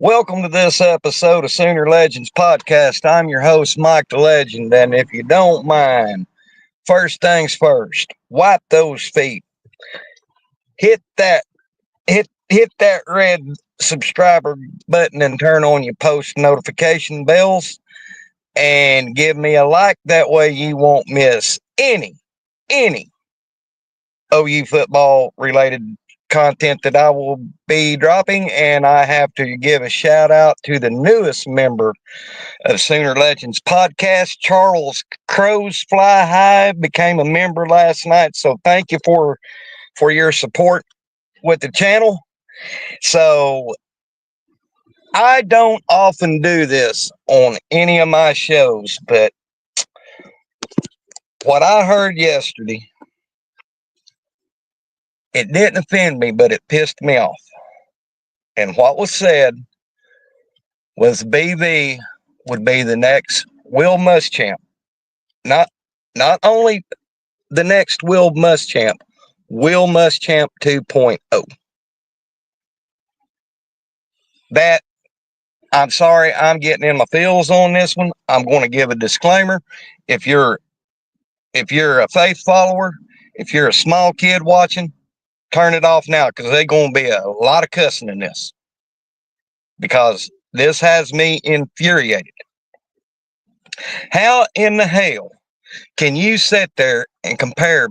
Welcome to this episode of Sooner Legends Podcast. I'm your host, Mike the Legend, and if you don't mind, first things first, wipe those feet. Hit that hit that red subscriber button and turn on your post notification bells and give me a like. That way you won't miss any OU football related content that I will be dropping. And I have to give a shout out to the newest member of Sooner Legends Podcast, Charles Crows Fly High, became a member last night. So thank you for your support with the channel. So I don't often do this on any of my shows, but what I heard yesterday, it didn't offend me, but it pissed me off. And what was said was BV would be the next Will Muschamp. Not only the next Will Muschamp, Will Muschamp 2.0. That, I'm sorry, I'm getting in my feels on this one. I'm going to give a disclaimer. If you're a faith follower, if you're a small kid watching, turn it off now, because there's going to be a lot of cussing in this, because this has me infuriated. How in the hell can you sit there and compare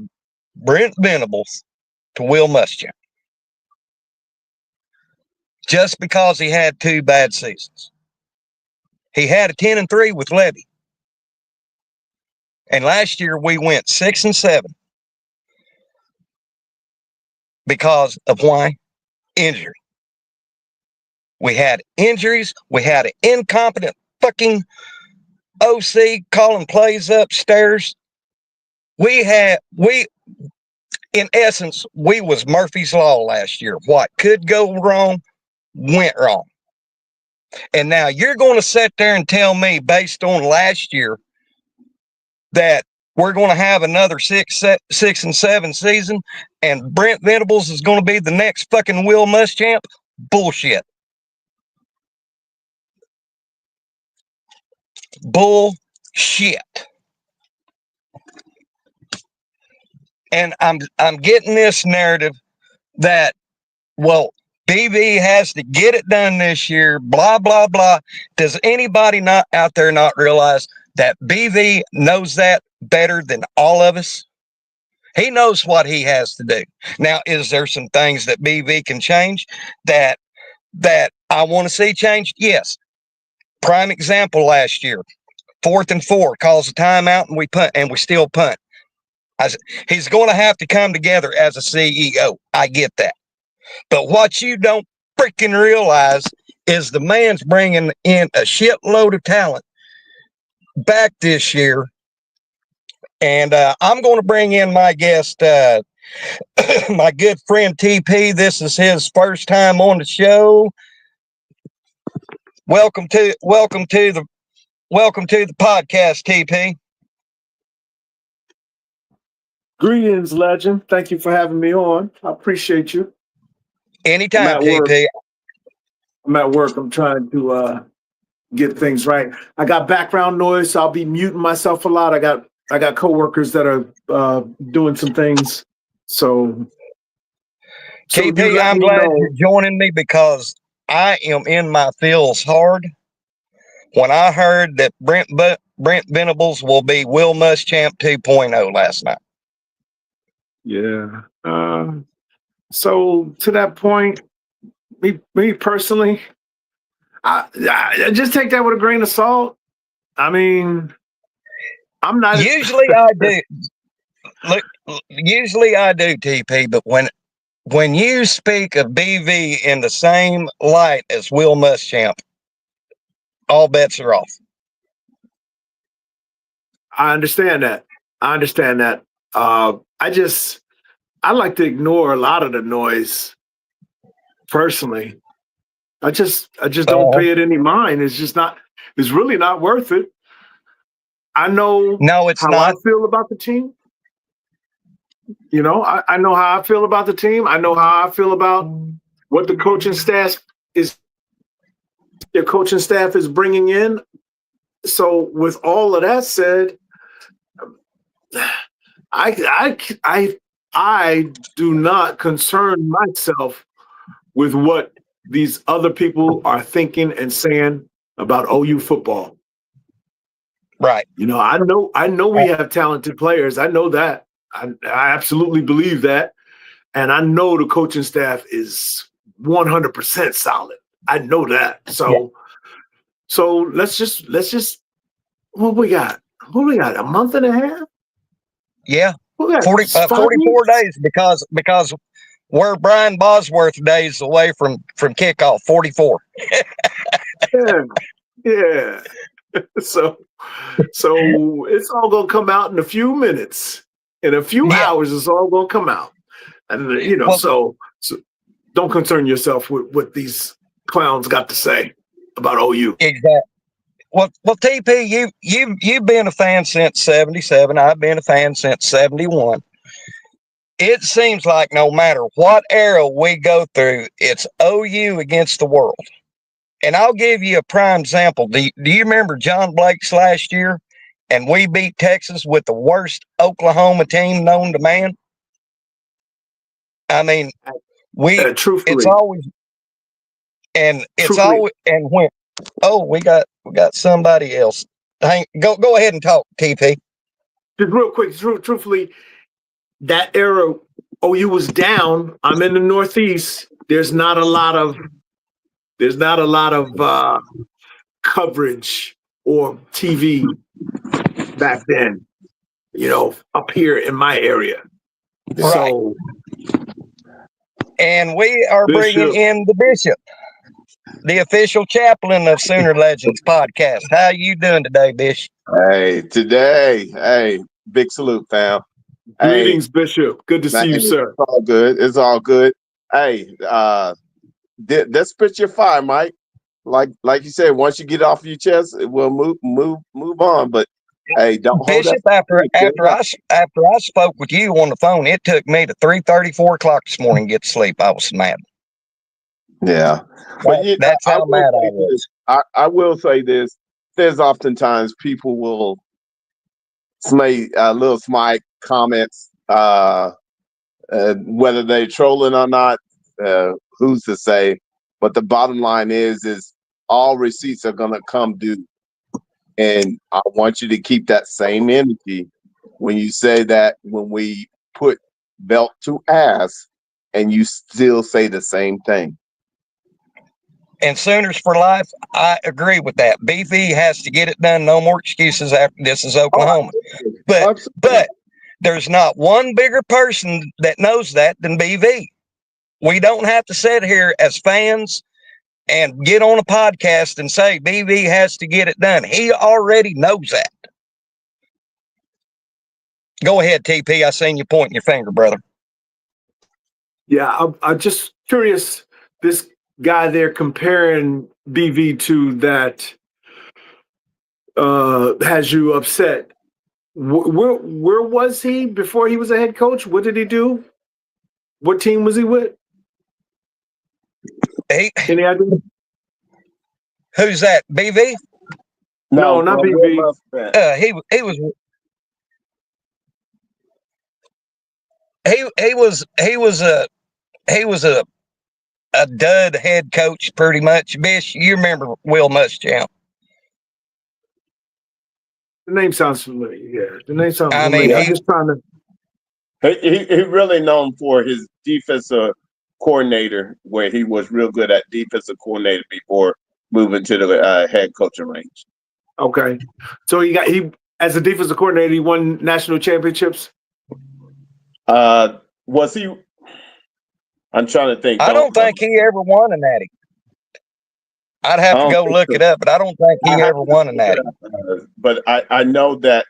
Brent Venables to Will Muschamp just because he had two bad seasons? He had a 10-3 with Levy, and last year we went 6-7 because of why? Injury. We had injuries. We had an incompetent fucking OC calling plays upstairs. In essence, we was Murphy's Law last year. What could go wrong, went wrong. And now you're going to sit there and tell me, based on last year, that we're going to have another 6-7 season and Brent Venables is going to be the next fucking Will Muschamp? Bullshit. Bullshit. And I'm getting this narrative that, well, BV has to get it done this year, blah, blah, blah. Does anybody not out there not realize that BV knows that better than all of us? He knows what he has to do. Now, is there some things that BV can change that I want to see changed? Yes. Prime example last year, 4th and 4, calls a timeout and we punt, and we still punt. He's going to have to come together as a CEO. I get that. But what you don't freaking realize is the man's bringing in a shitload of talent back this year. And I'm going to bring in my guest, my good friend TP. This is his first time on the show. Welcome to the podcast, TP. Greetings, legend. Thank you for having me on. I appreciate you. Anytime, TP. I'm at work. I'm trying to get things right. I got background noise, so I'll be muting myself a lot. I got coworkers that are doing some things. So TP, I'm glad you're joining me, because I am in my feels hard when I heard that Brent Venables will be Will Muschamp 2.0 last night. Yeah. So to that point, me personally, I just take that with a grain of salt. I mean, I'm not. Usually I do. Look, usually I do, TP, but when you speak of BV in the same light as Will Muschamp, all bets are off. I understand that. I like to ignore a lot of the noise. Personally, I just don't pay it any mind. It's really not worth it. I know it's not. I feel about the team. You know, I know how I feel about the team. I know how I feel about what the coaching staff is their coaching staff is bringing in. So with all of that said, I do not concern myself with what these other people are thinking and saying about OU football. Right. You know, I know we have talented players. I know that. I absolutely believe that. And I know the coaching staff is 100% solid. I know that. So let's just what we got? What we got? A month and a half? Yeah. We got 44 days because we're Brian Bosworth days away from kickoff. 44. Yeah. So it's all gonna come out in a few minutes. In a few hours, it's all gonna come out. And so don't concern yourself with what these clowns got to say about OU. Exactly. Well, TP, you've been a fan since 77. I've been a fan since 71. It seems like no matter what era we go through, it's OU against the world. And I'll give you a prime example. Do you remember John Blake's last year? And we beat Texas with the worst Oklahoma team known to man. I mean, it's always and when we got somebody else. Go ahead and talk, TP. Just real quick, truthfully, that era OU was down. I'm in the Northeast. There's not a lot of coverage or TV back then, up here in my area. Right. So, and we are bringing in the Bishop, the official chaplain of Sooner Legends podcast. How you doing today, Bishop? Hey, big salute, fam. Greetings, Bishop. Good to see you, sir. It's all good. It's all good. Hey, let's spit your fire, Mike. Like you said, once you get it off your chest, we'll move on. But hey, don't hold Bishop, that. After I spoke with you on the phone, it took me to 3:30, 4 o'clock this morning to get to sleep. I was mad. Yeah, but that's how mad I was. I will say this: there's oftentimes people will make little smite comments, whether they're trolling or not. Who's to say? But the bottom line is all receipts are gonna come due, and I want you to keep that same energy when you say that when we put belt to ass, and you still say the same thing. And Sooners for life, I agree with that. BV has to get it done. No more excuses after this is Oklahoma. But there's not one bigger person that knows that than BV. We don't have to sit here as fans and get on a podcast and say BV has to get it done. He already knows that. Go ahead, TP. I seen you pointing your finger, brother. Yeah, I'm just curious. This guy there comparing BV to that has you upset. Where was he before he was a head coach? What did he do? What team was he with? Any idea? Who's that? BV? No, not BV. He was a dud head coach, pretty much. Bish, you remember Will Muschamp? The name sounds familiar. Yeah, the name sounds familiar. I'm just trying to. He really known for his defensive coordinator, where he was real good at defensive coordinator before moving to the head coaching range. Okay, so he as a defensive coordinator, he won national championships. Was he? I'm trying to think. I don't think he ever won a natty. I'd have to go look it up, but I don't think he ever won a natty. But I know that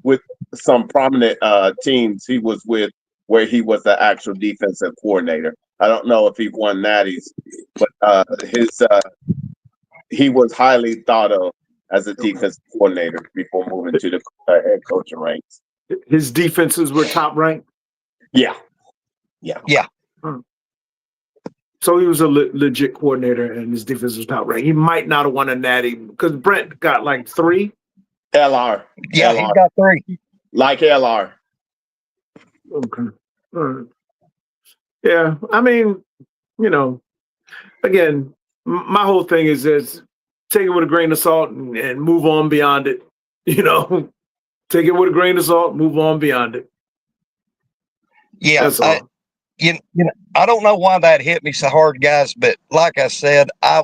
with some prominent teams he was with, where he was the actual defensive coordinator. I don't know if he won natties, but he was highly thought of as a defensive coordinator before moving to the head coaching ranks. His defenses were top ranked. Yeah. Hmm. So he was a legit coordinator, and his defense was not right. He might not have won a natty because Brent got like 3. LR. Yeah, LR. he got 3. Like LR. Okay. All right. Yeah, I mean, again, my whole thing is take it with a grain of salt and move on beyond it. Take it with a grain of salt, move on beyond it. Yeah, that's all. I don't know why that hit me so hard, guys, but like I said, I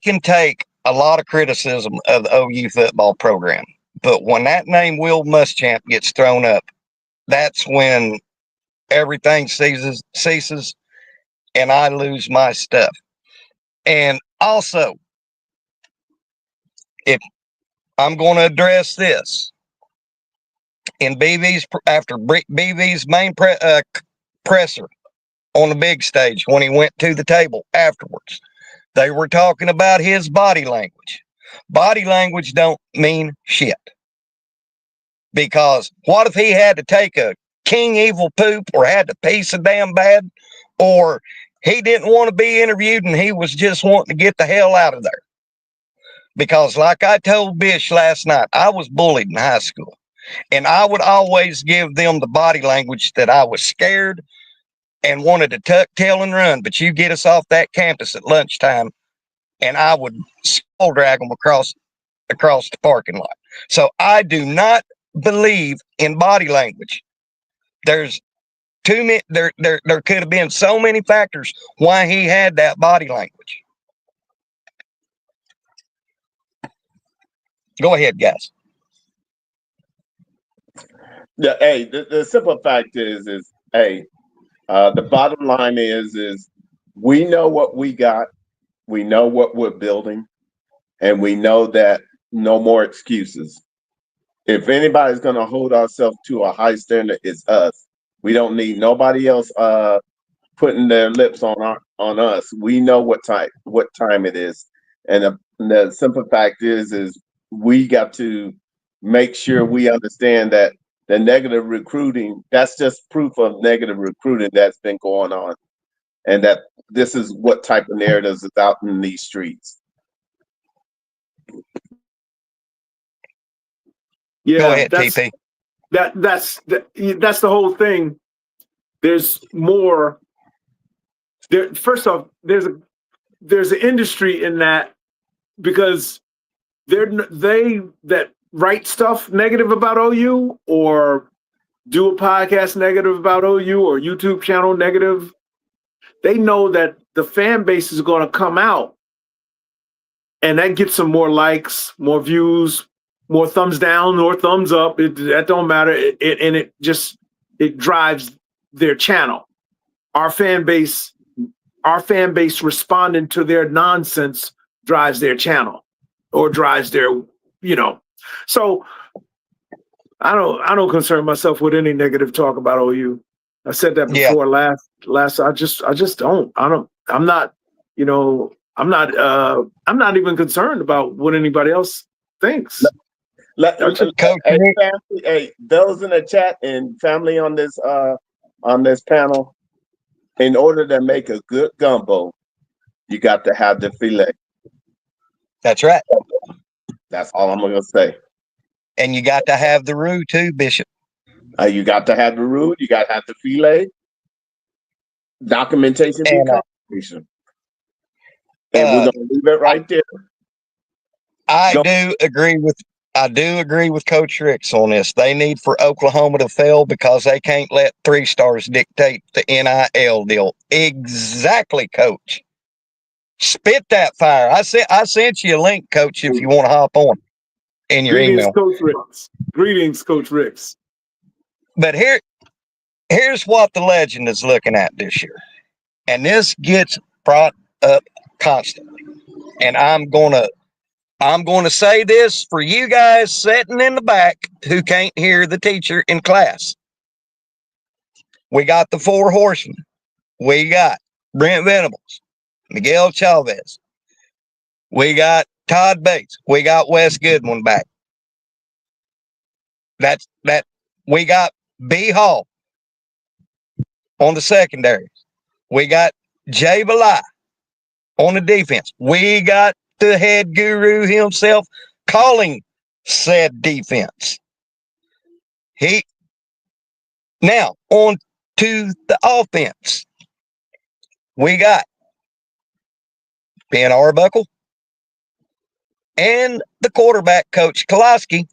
can take a lot of criticism of the OU football program, but when that name Will Muschamp gets thrown up, that's when everything ceases and I lose my stuff. And also, if I'm going to address this in after BV's main presser on the big stage when he went to the table afterwards, they were talking about his body language. Body language don't mean shit. Because what if he had to take a king evil poop or had to pee so damn bad, or he didn't want to be interviewed and he was just wanting to get the hell out of there? Because like I told Bish last night, I was bullied in high school, and I would always give them the body language that I was scared and wanted to tuck tail and run. But you get us off that campus at lunchtime, and I would skull drag them across the parking lot. So I do not believe in body language. There's too many. There could have been so many factors why he had that body language. Go ahead, guys. Yeah, hey, the simple fact is hey, the bottom line is we know what we got, we know what we're building, and we know that no more excuses. If anybody's going to hold ourselves to a high standard, it's us. We don't need nobody else putting their lips on us. We know what time it is, and the simple fact is we got to make sure we understand that the negative recruiting, that's just proof of negative recruiting that's been going on, and that this is what type of narratives is out in these streets. Yeah, go ahead, TP. That's the whole thing. There's more. There, first off, there's an industry in that, because they that write stuff negative about OU or do a podcast negative about OU or YouTube channel negative. They know that the fan base is going to come out, and that gets some more likes, more views, more thumbs down or thumbs up. That don't matter. It drives their channel. Our fan base responding to their nonsense drives their channel, or drives their, So I don't concern myself with any negative talk about OU. I said that before. Last I just don't. I'm not even concerned about what anybody else thinks. Hey, those in the chat and family on this panel, in order to make a good gumbo, you got to have the filet. That's right. That's all I'm gonna say. And you got to have the roux too, Bishop. You got to have the roux. You got to have the filet. Documentation, and confirmation. And we're gonna leave it right there. I do agree with Coach Ricks on this. They need for Oklahoma to fail because they can't let 3-stars dictate the NIL deal. Exactly, Coach. Spit that fire. I sent you a link, Coach, if you want to hop on in your email. Greetings, Coach Ricks. But here's what the legend is looking at this year. And this gets brought up constantly. And I'm gonna say this for you guys sitting in the back who can't hear the teacher in class. We got the 4 horsemen. We got Brent Venables, Miguel Chavez. We got Todd Bates. We got Wes Goodwin back. We got B Hall on the secondary. We got Jay Belay on the defense. We got the head guru himself calling said defense. Now on to the offense. We got Ben Arbuckle and the quarterback coach Kolaski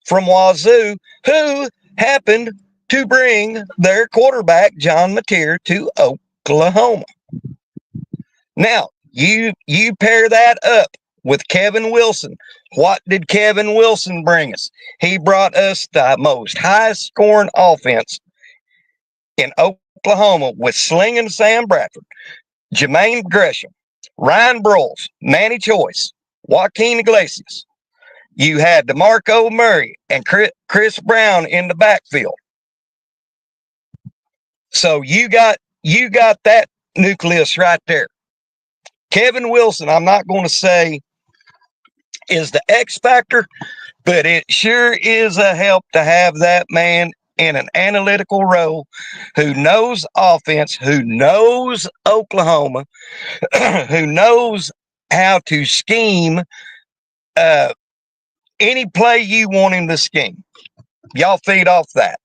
from Wazoo, who happened to bring their quarterback John Mateer to Oklahoma. Now, you pair that up with Kevin Wilson. What did Kevin Wilson bring us? He brought us the most highest scoring offense in Oklahoma with Slinging Sam Bradford, Jermaine Gresham, Ryan Broyles, Manny Choice, Joaquin Iglesias. You had DeMarco Murray and Chris Brown in the backfield. So you got that nucleus right there. Kevin Wilson, I'm not going to say is the X factor, but it sure is a help to have that man in an analytical role who knows offense, who knows Oklahoma, who knows how to scheme any play you want him to scheme. Y'all feed off that.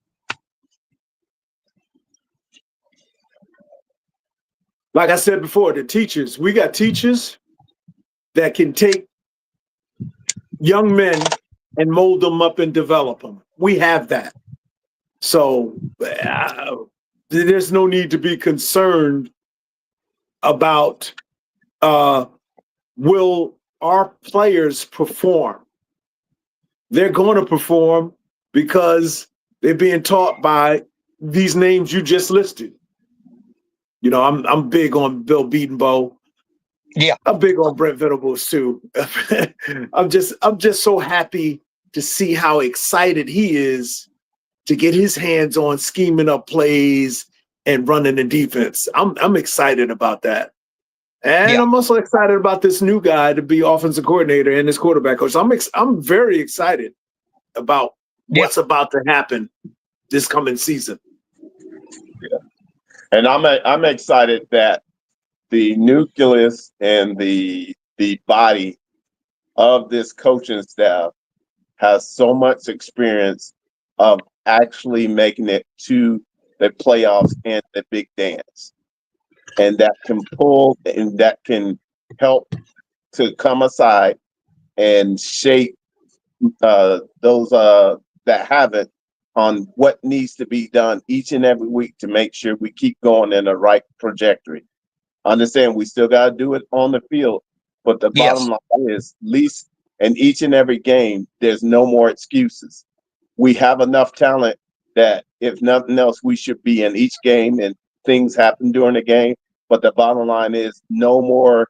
Like I said before, we got teachers that can take young men and mold them up and develop them. We have that. So there's no need to be concerned about will our players perform. They're going to perform because they're being taught by these names you just listed. You know, I'm big on Bill Beatonbow. Yeah, I'm big on Brent Venables too. I'm just so happy to see how excited he is to get his hands on scheming up plays and running the defense. I'm excited about that. And yeah. I'm also excited about this new guy to be offensive coordinator and his quarterback coach. I'm very excited about what's about to happen this coming season. Yeah. And I'm excited that the nucleus and the body of this coaching staff has so much experience of actually making it to the playoffs and the big dance. And that can pull and that can help to come aside and shape those that haven't on what needs to be done each and every week to make sure we keep going in the right trajectory. Understand we still got to do it on the field, but the bottom line is, at least in each and every game, there's no more excuses. We have enough talent that if nothing else, we should be in each game and things happen during the game. But the bottom line is no more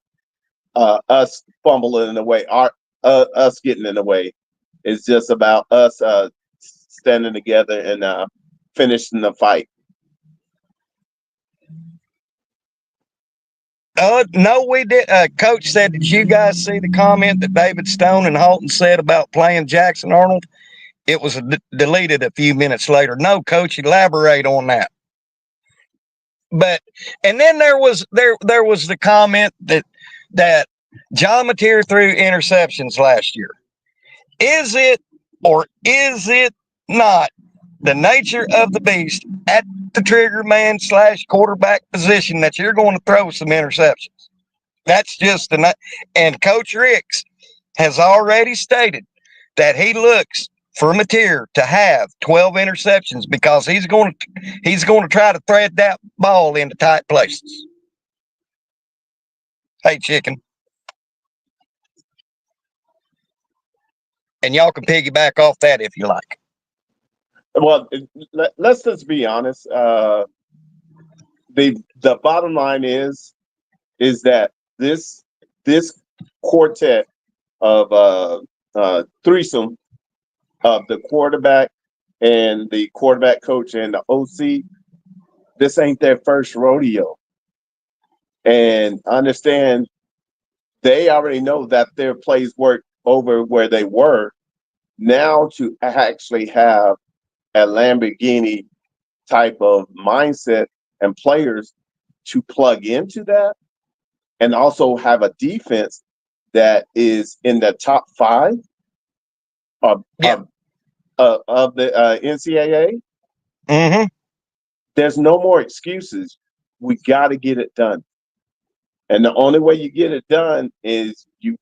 us fumbling in the way, us getting in the way. It's just about us standing together and finishing the fight. No, we did. Coach said, did you guys see the comment that David Stone and Halton said about playing Jackson Arnold? It was deleted a few minutes later. No, Coach, elaborate on that. But and then there was the comment that John Mateer threw interceptions last year. Is it or is it not the nature of the beast at the trigger man / quarterback position that you're going to throw some interceptions? That's just and Coach Ricks has already stated that he looks for Mateer to have 12 interceptions because he's going to try to thread that ball into tight places. Hey, chicken. And y'all can piggyback off that if you like. Well, let's just be honest. The bottom line is that this quartet of threesome of the quarterback and the quarterback coach and the OC, this ain't their first rodeo. And understand they already know that their plays work over where they were. Now to actually have a Lamborghini type of mindset and players to plug into that and also have a defense that is in the top 5 of the NCAA, there's no more excuses. We got to get it done. And the only way you get it done is you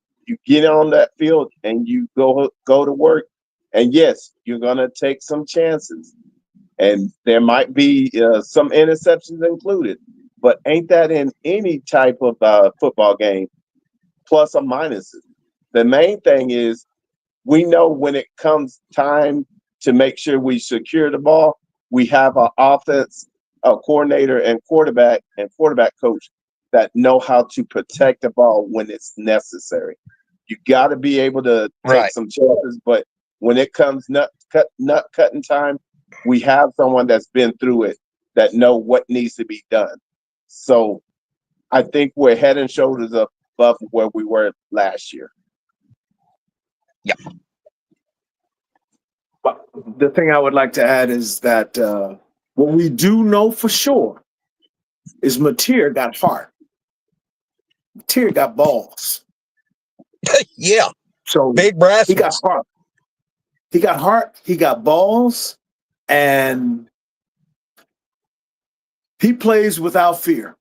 get on that field and you go to work. And yes, you're going to take some chances. And there might be some interceptions included. But ain't that in any type of football game, plus or minuses? The main thing is we know when it comes time to make sure we secure the ball, we have an offense, a coordinator and quarterback coach that know how to protect the ball when it's necessary. You got to be able to take some chances, but when it comes nut cutting time, we have someone that's been through it that know what needs to be done. So I think we're head and shoulders above where we were last year. Yeah. But the thing I would like to add is that what we do know for sure is Mateer got heart. Mateer got balls. Yeah. So big brass. He got heart. He got heart. He got balls, and he plays without fear.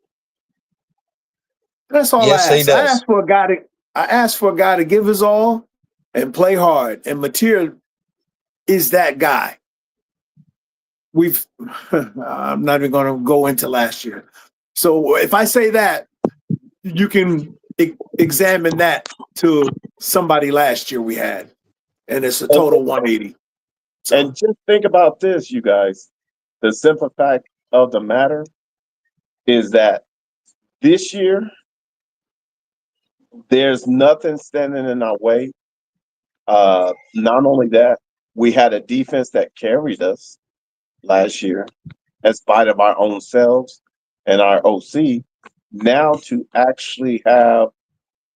That's all I ask. He does. I asked for a guy to give his all and play hard. And Mateer is that guy. I'm not even going to go into last year. So if I say that, you can examine that to somebody last year we had. And it's a total 180. So. And just think about this, you guys. The simple fact of the matter is that this year, there's nothing standing in our way. Not only that, we had a defense that carried us last year in spite of our own selves and our OC. Now to actually have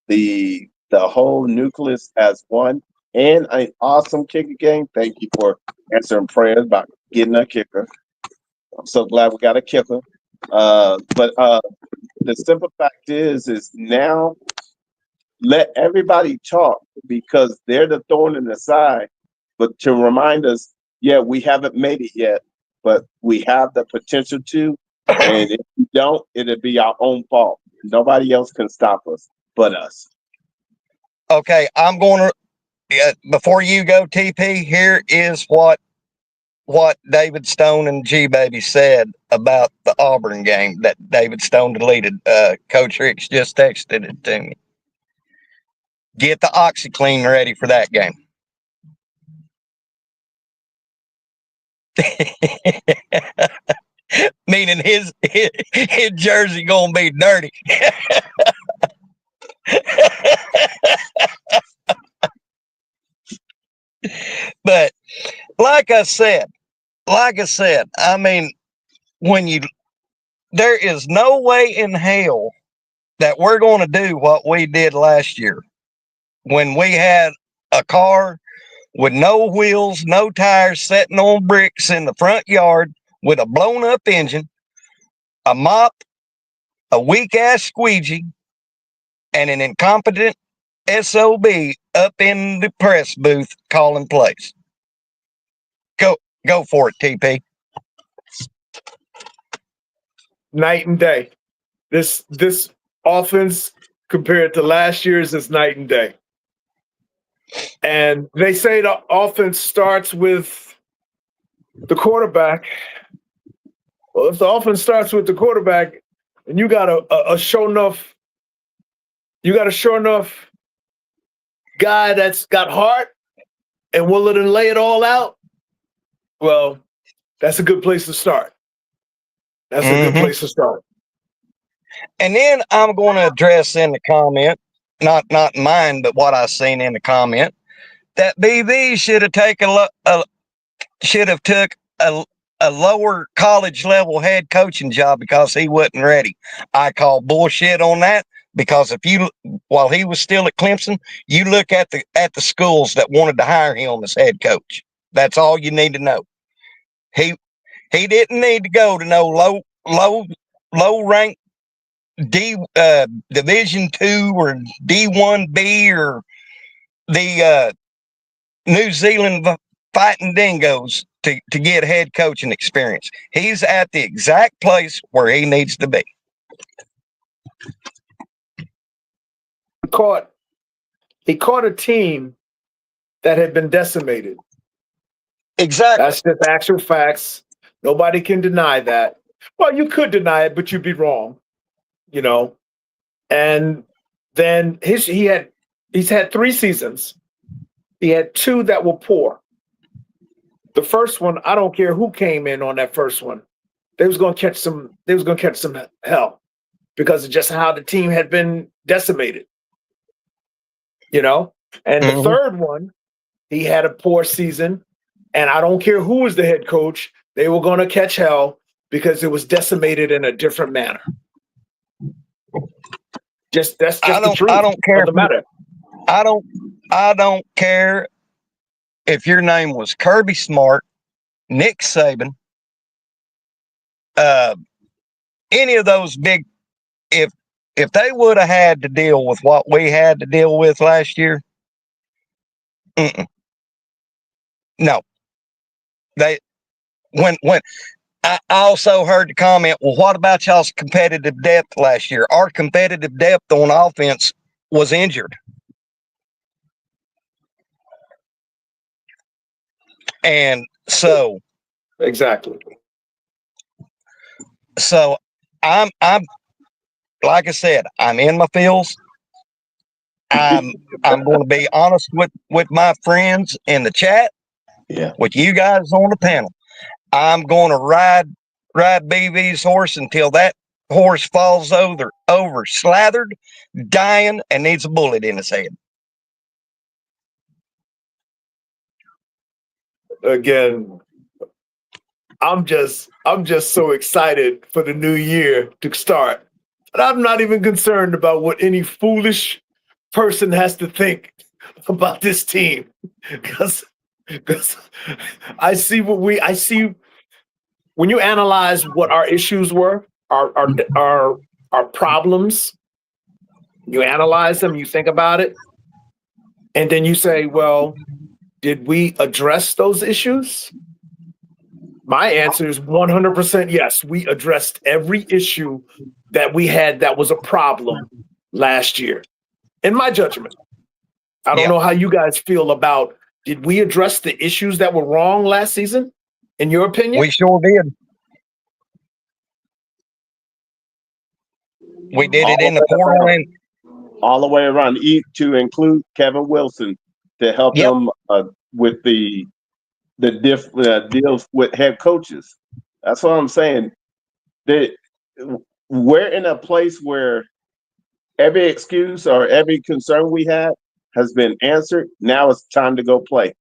the whole nucleus as one and an awesome kicker game. Thank you for answering prayers about getting a kicker. I'm so glad we got a kicker. But the simple fact is now let everybody talk because they're the thorn in the side. But to remind us, yeah, we haven't made it yet, but we have the potential to. And if we don't, it'll be our own fault. Nobody else can stop us but us. Okay, I'm going to, before you go, TP, here is what David Stone and G-Baby said about the Auburn game that David Stone deleted. Coach Ricks just texted it to me. Get the OxyClean ready for that game. Meaning his jersey gonna be dirty. But like I said, I mean, there is no way in hell that we're going to do what we did last year when we had a car with no wheels, no tires, sitting on bricks in the front yard with a blown up engine, a mop, a weak ass squeegee, and an incompetent SOB up in the press booth calling plays. Go for it, TP. Night and day. This offense compared to last year's is night and day. And they say the offense starts with the quarterback. Well, if the offense starts with the quarterback and you got a sure enough guy that's got heart and willing to lay it all out, well, that's a good place to start. That's a good place to start. And then I'm going to address in the comment, not mine, but what I seen in the comment, that BB should have took a lower college level head coaching job because he wasn't ready. I call bullshit on that because while he was still at Clemson, you look at the schools that wanted to hire him as head coach. That's all you need to know. He didn't need to go to no low ranked Division II or D1B or the New Zealand Fighting Dingoes to get head coaching experience. He's at the exact place where he needs to be. He caught a team that had been decimated. Exactly. That's just actual facts. Nobody can deny that. Well, you could deny it, but you'd be wrong. And then he's had 3 seasons. He had 2 that were poor. The first one, I don't care who came in on that first one. They was going to catch some hell because of just how the team had been decimated. And the third one, he had a poor season, and I don't care who was the head coach, they were going to catch hell because it was decimated in a different manner. That's just the truth. I don't care. The matter. I don't care if your name was Kirby Smart, Nick Saban, any of those big. If they would have had to deal with what we had to deal with last year, no. When I also heard the comment, well, what about y'all's competitive depth last year? Our competitive depth on offense was injured. And so exactly. So I'm like I said, I'm in my feels. I'm going to be honest with my friends in the chat. Yeah. With you guys on the panel. I'm going to ride BV's horse until that horse falls over slathered, dying, and needs a bullet in his head. Again, I'm just so excited for the new year to start. And I'm not even concerned about what any foolish person has to think about this team. Because I see when you analyze what our issues were, our problems, you analyze them, you think about it, and then you say, well, did we address those issues? My answer is 100% yes. We addressed every issue that we had that was a problem last year, in my judgment. I don't know how you guys feel about, did we address the issues that were wrong last season, in your opinion? We sure did. We did it in the portal and all the way around, to include Kevin Wilson to help him with the deals with head coaches. That's what I'm saying. We're in a place where every excuse or every concern we had has been answered. Now it's time to go play.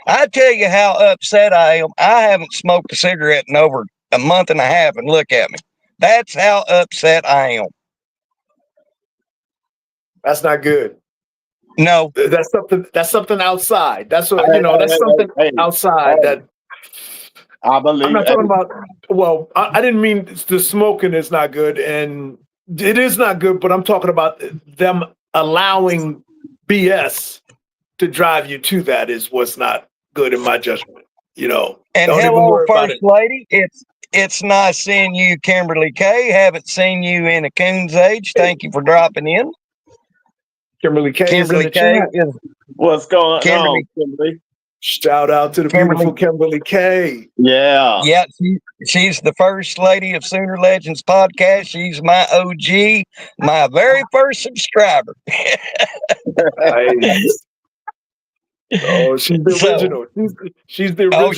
I tell you how upset I am. I haven't smoked a cigarette in over a month and a half, and look at me. That's how upset I am. That's not good. No, that's something outside. That's what that's something outside that I believe. I'm not talking about. Well, I didn't mean the smoking is not good, and it is not good. But I'm talking about them allowing BS to drive you to that is what's not good in my judgment. And don't hello, even worry First about it. Lady. It's nice seeing you, Kimberly K. Haven't seen you in a coon's age. Thank you for dropping in. Kimberly K. Kimberly K. is what's going on, Kimberly? Shout out to the beautiful Kimberly K. Yeah. Yeah, she's the first lady of Sooner Legends podcast. She's my OG, my very first subscriber. Nice. Oh, she's the original. She's the original. Oh,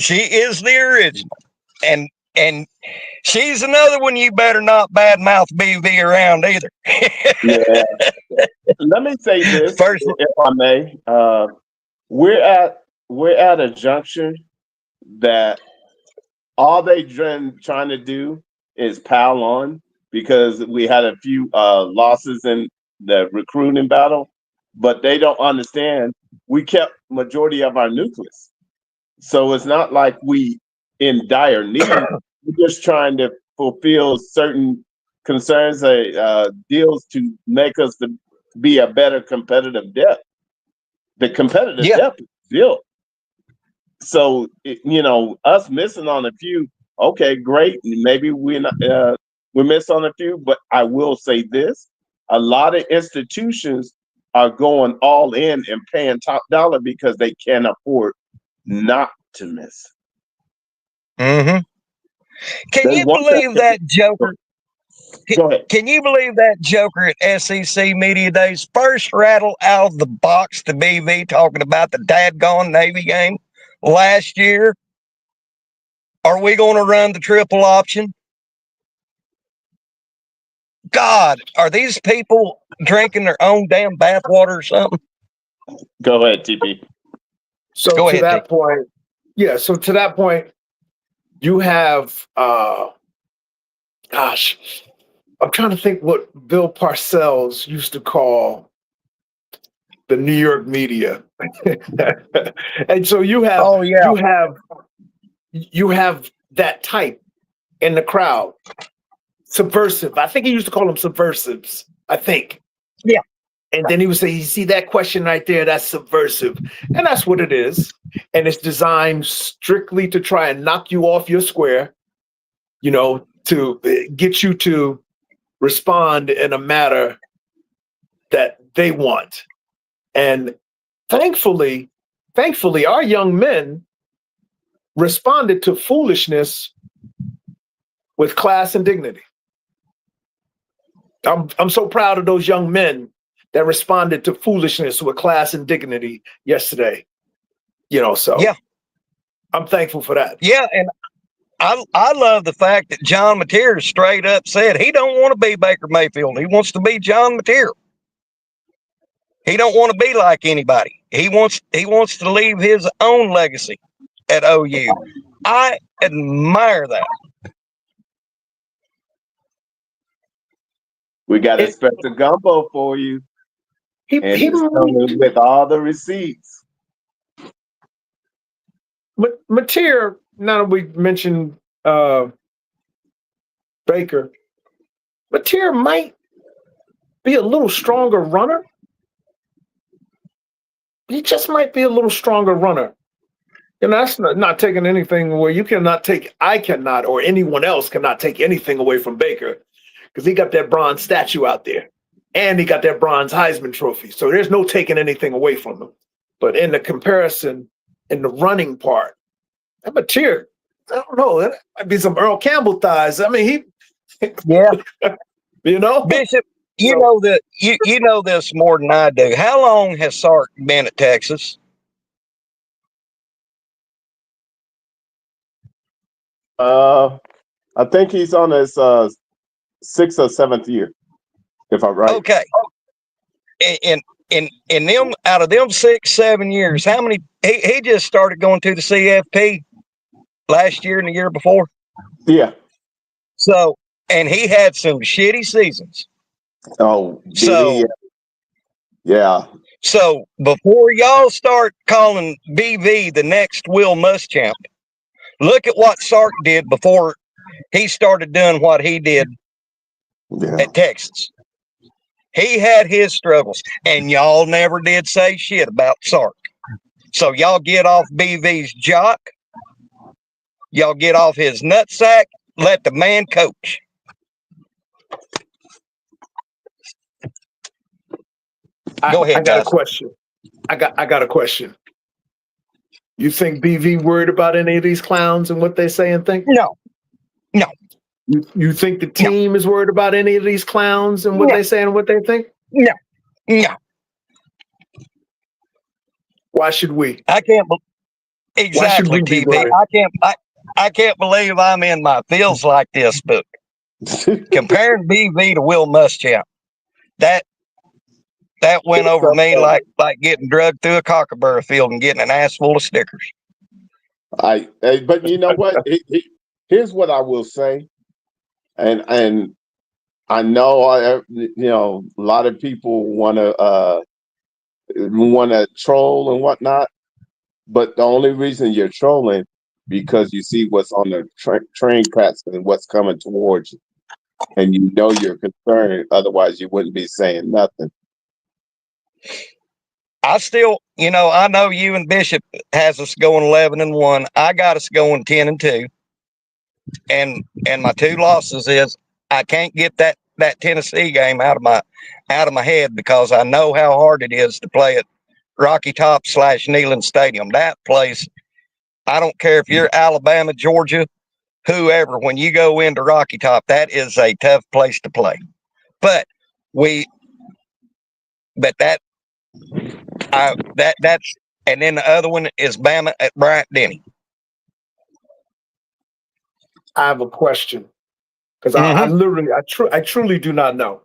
she is the original. And she's another one you better not badmouth BV around either. Yeah. Let me say this, first, if I may. We're at a junction that all they've been trying to do is pile on, because we had a few losses in the recruiting battle, but they don't understand we kept majority of our nucleus. So it's not like we in dire need. We're just trying to fulfills certain concerns, deals to make us to be a better competitive depth. The competitive depth is built. So, us missing on a few, okay, great. Maybe we miss on a few, but I will say this. A lot of institutions are going all in and paying top dollar because they can't afford not to miss. Mm-hmm. Can you believe that joker? Go ahead. Can you believe that joker at SEC Media Days first rattle out of the box to BV talking about the dadgone Navy game last year? Are we going to run the triple option? God, are these people drinking their own damn bathwater or something? Go ahead, TP. So Go to ahead, that point, yeah. So to that point, you have, gosh, I'm trying to think what Bill Parcells used to call the New York media, and so you have, you have that type in the crowd, subversive. I think he used to call them subversives. I think. Yeah. And then he would say, "You see that question right there? That's subversive," and that's what it is. And it's designed strictly to try and knock you off your square, to get you to respond in a manner that they want. And thankfully, our young men responded to foolishness with class and dignity. I'm so proud of those young men that responded to foolishness with class and dignity yesterday. So yeah, I'm thankful for that. Yeah, and I love the fact that John Mateer straight up said he don't want to be Baker Mayfield. He wants to be John Mateer. He don't want to be like anybody. He wants to leave his own legacy at OU. I admire that. We got a special gumbo for you. And it's coming with all the receipts. Mateer, now that we mentioned Baker, Mateer might be a little stronger runner. He just might be a little stronger runner. That's not taking anything away. I cannot, or anyone else cannot take anything away from Baker, because he got that bronze statue out there. And he got that bronze Heisman Trophy. So there's no taking anything away from him. But in the comparison, in the running part, that Mateer, I don't know, that might be some Earl Campbell thighs. I mean, Bishop, you know this more than I do. How long has Sark been at Texas? I think he's on his 6th or 7th year, if I'm right. Okay. In them, out of them 6-7 years, how many? He just started going to the CFP last year and the year before. Yeah. So, and he had some shitty seasons. Oh, yeah. So before y'all start calling BV the next Will Muschamp, look at what Sark did before he started doing what he did at Texas. He had his struggles, and y'all never did say shit about Sark. So y'all get off BV's jock. Y'all get off his nutsack. Let the man coach. Go ahead, I got guys. a question. I got a question. You think BV worried about any of these clowns and what they say and think? No. You think the team is worried about any of these clowns and what they say and what they think? No. Why should we? I can't. Exactly, TV. I can't believe I'm in my feels like this, but comparing BV to Will Muschamp, that went over me like getting drugged through a cockaburra field and getting an ass full of stickers. But you know what? Here's what I will say, and I know a lot of people want to troll and whatnot, but the only reason you're trolling because you see what's on the train tracks and what's coming towards you, and you know you're concerned. Otherwise, you wouldn't be saying nothing. I still, I know you and Bishop has us going 11-1. I got us going 10-2, and my two losses is I can't get that Tennessee game out of my head, because I know how hard it is to play at Rocky Top / Neyland Stadium. That place, I don't care if you're Alabama, Georgia, whoever, when you go into Rocky Top, that is a tough place to play. But that's, and then the other one is Bama at Bryant Denny. I have a question, because I truly do not know.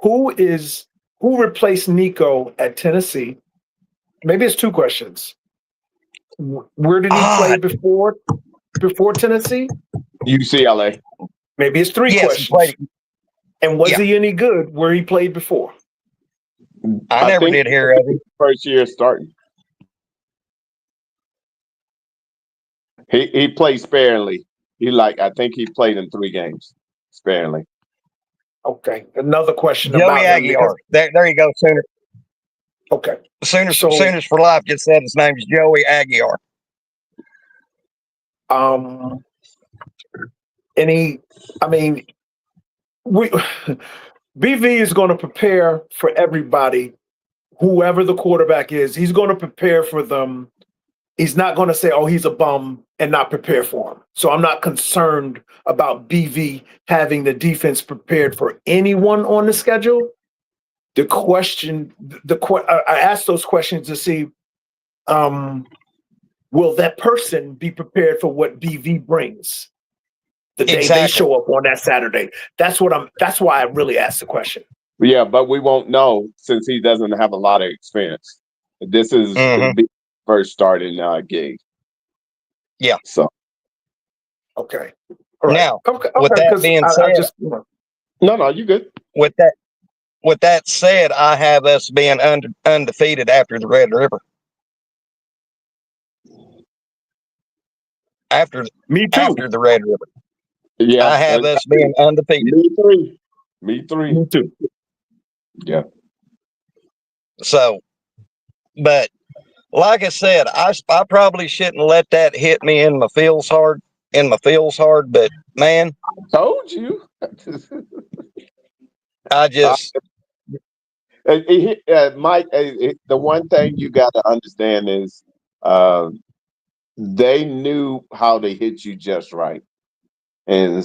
Who replaced Nico at Tennessee? Maybe it's two questions. Where did he play before Tennessee? UCLA. Maybe it's three questions. And was he any good where he played before? I never did hear of him. First year starting. He played sparingly. I think he played in 3 games sparingly. Okay. Another question Joey about Aguiar. There you go, Sooner. Okay. Sooners for Life just said his name is Joey Aguiar. BV is going to prepare for everybody, whoever the quarterback is. He's going to prepare for them. He's not going to say, oh, he's a bum, and not prepare for him. So I'm not concerned about BV having the defense prepared for anyone on the schedule. I asked those questions to see, will that person be prepared for what BV brings the day they show up on that Saturday? That's why I really asked the question. Yeah, but we won't know since he doesn't have a lot of experience. This is his first starting gig. Yeah. So. Okay. All right. Now, with that being said, no, you good. With that said, I have us being undefeated after the Red River. Me too. After the Red River. Yeah. I have us being undefeated. Me too. Yeah. So, but like I said, I probably shouldn't let that hit me in my feels hard, but man, I told you. I just Mike, the one thing you got to understand is they knew how to hit you just right, and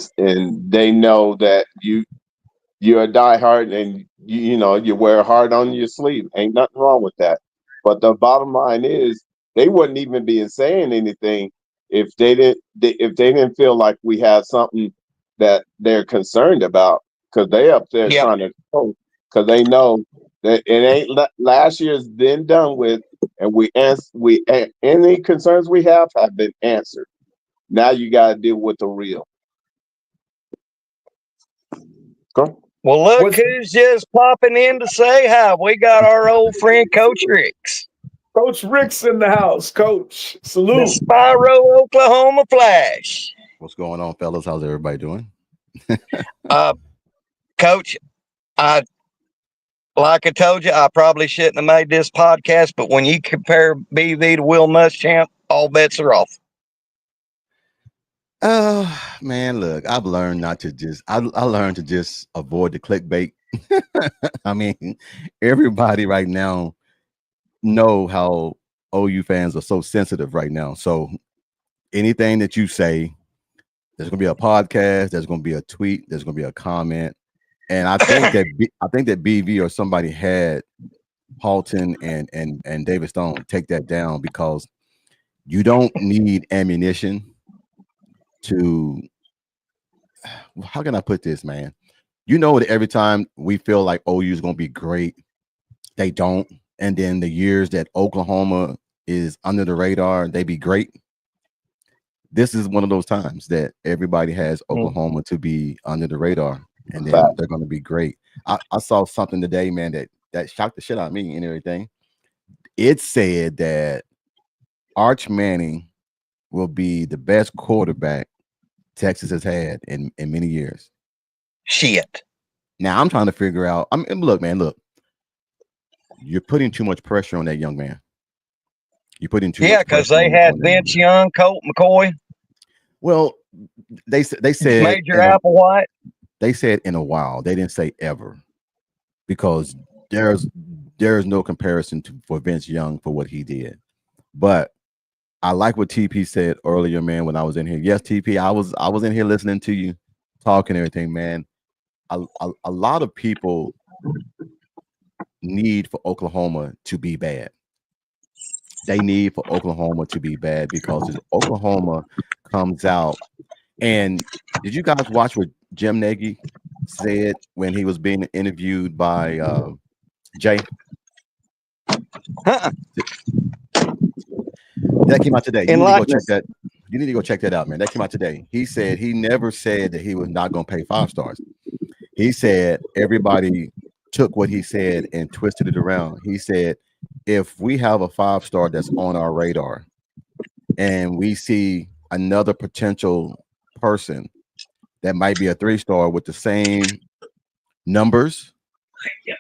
they know that you're a diehard, and you wear a heart on your sleeve. Ain't nothing wrong with that. But the bottom line is they wouldn't even be saying anything if they didn't feel like we have something that they're concerned about, because they up there trying to, because they know that it ain't last year's been done with, and any concerns we have been answered. Now you got to deal with the real. Go. Well, look who's just popping in to say hi. We got our old friend Coach Ricks. Coach Ricks in the house. Coach, salute. The Spyro, Oklahoma Flash. What's going on, fellas? How's everybody doing? Coach, like I told you, I probably shouldn't have made this podcast, but when you compare BV to Will Muschamp, all bets are off. Man, look, I've learned not to just, I learned to just avoid the clickbait. I mean, everybody right now know how OU fans are so sensitive right now. So anything that you say, there's going to be a podcast, there's going to be a tweet, there's going to be a comment. And I think that BV or somebody had Halton and David Stone take that down, because you don't need ammunition to, how can I put this, man? You know that every time we feel like OU is going to be great, they don't. And then the years that Oklahoma is under the radar, they be great. This is one of those times that everybody has Oklahoma to be under the radar, and then they're going to be great. I saw something today, man, that shocked the shit out of me and everything. It said that Arch Manning will be the best quarterback Texas has had in many years. Shit. Now I'm trying to figure out. I mean, look, man, look. You're putting too much pressure on that young man. You're putting too Yeah, much because pressure they on had that young Vince man. Young, Colt McCoy, Well, they said Major Applewhite. they said in a while. They didn't say ever, because there's no comparison for Vince Young for what he did. But I like what TP said earlier, man. When I was in here, yes, TP, I was in here listening to you talking and everything, man. A lot of people need for Oklahoma to be bad. They need for Oklahoma to be bad because if Oklahoma comes out, and did you guys watch what Jim Nagy said when he was being interviewed by Jay? Uh-uh. That came out today. You need to go Enlighten check us. that. You need to go check that out, man. That came out today. He said he never said that he was not going to pay 5 stars. He said everybody took what he said and twisted it around. He said, if we have a 5-star that's on our radar and we see another potential person that might be a 3-star with the same numbers,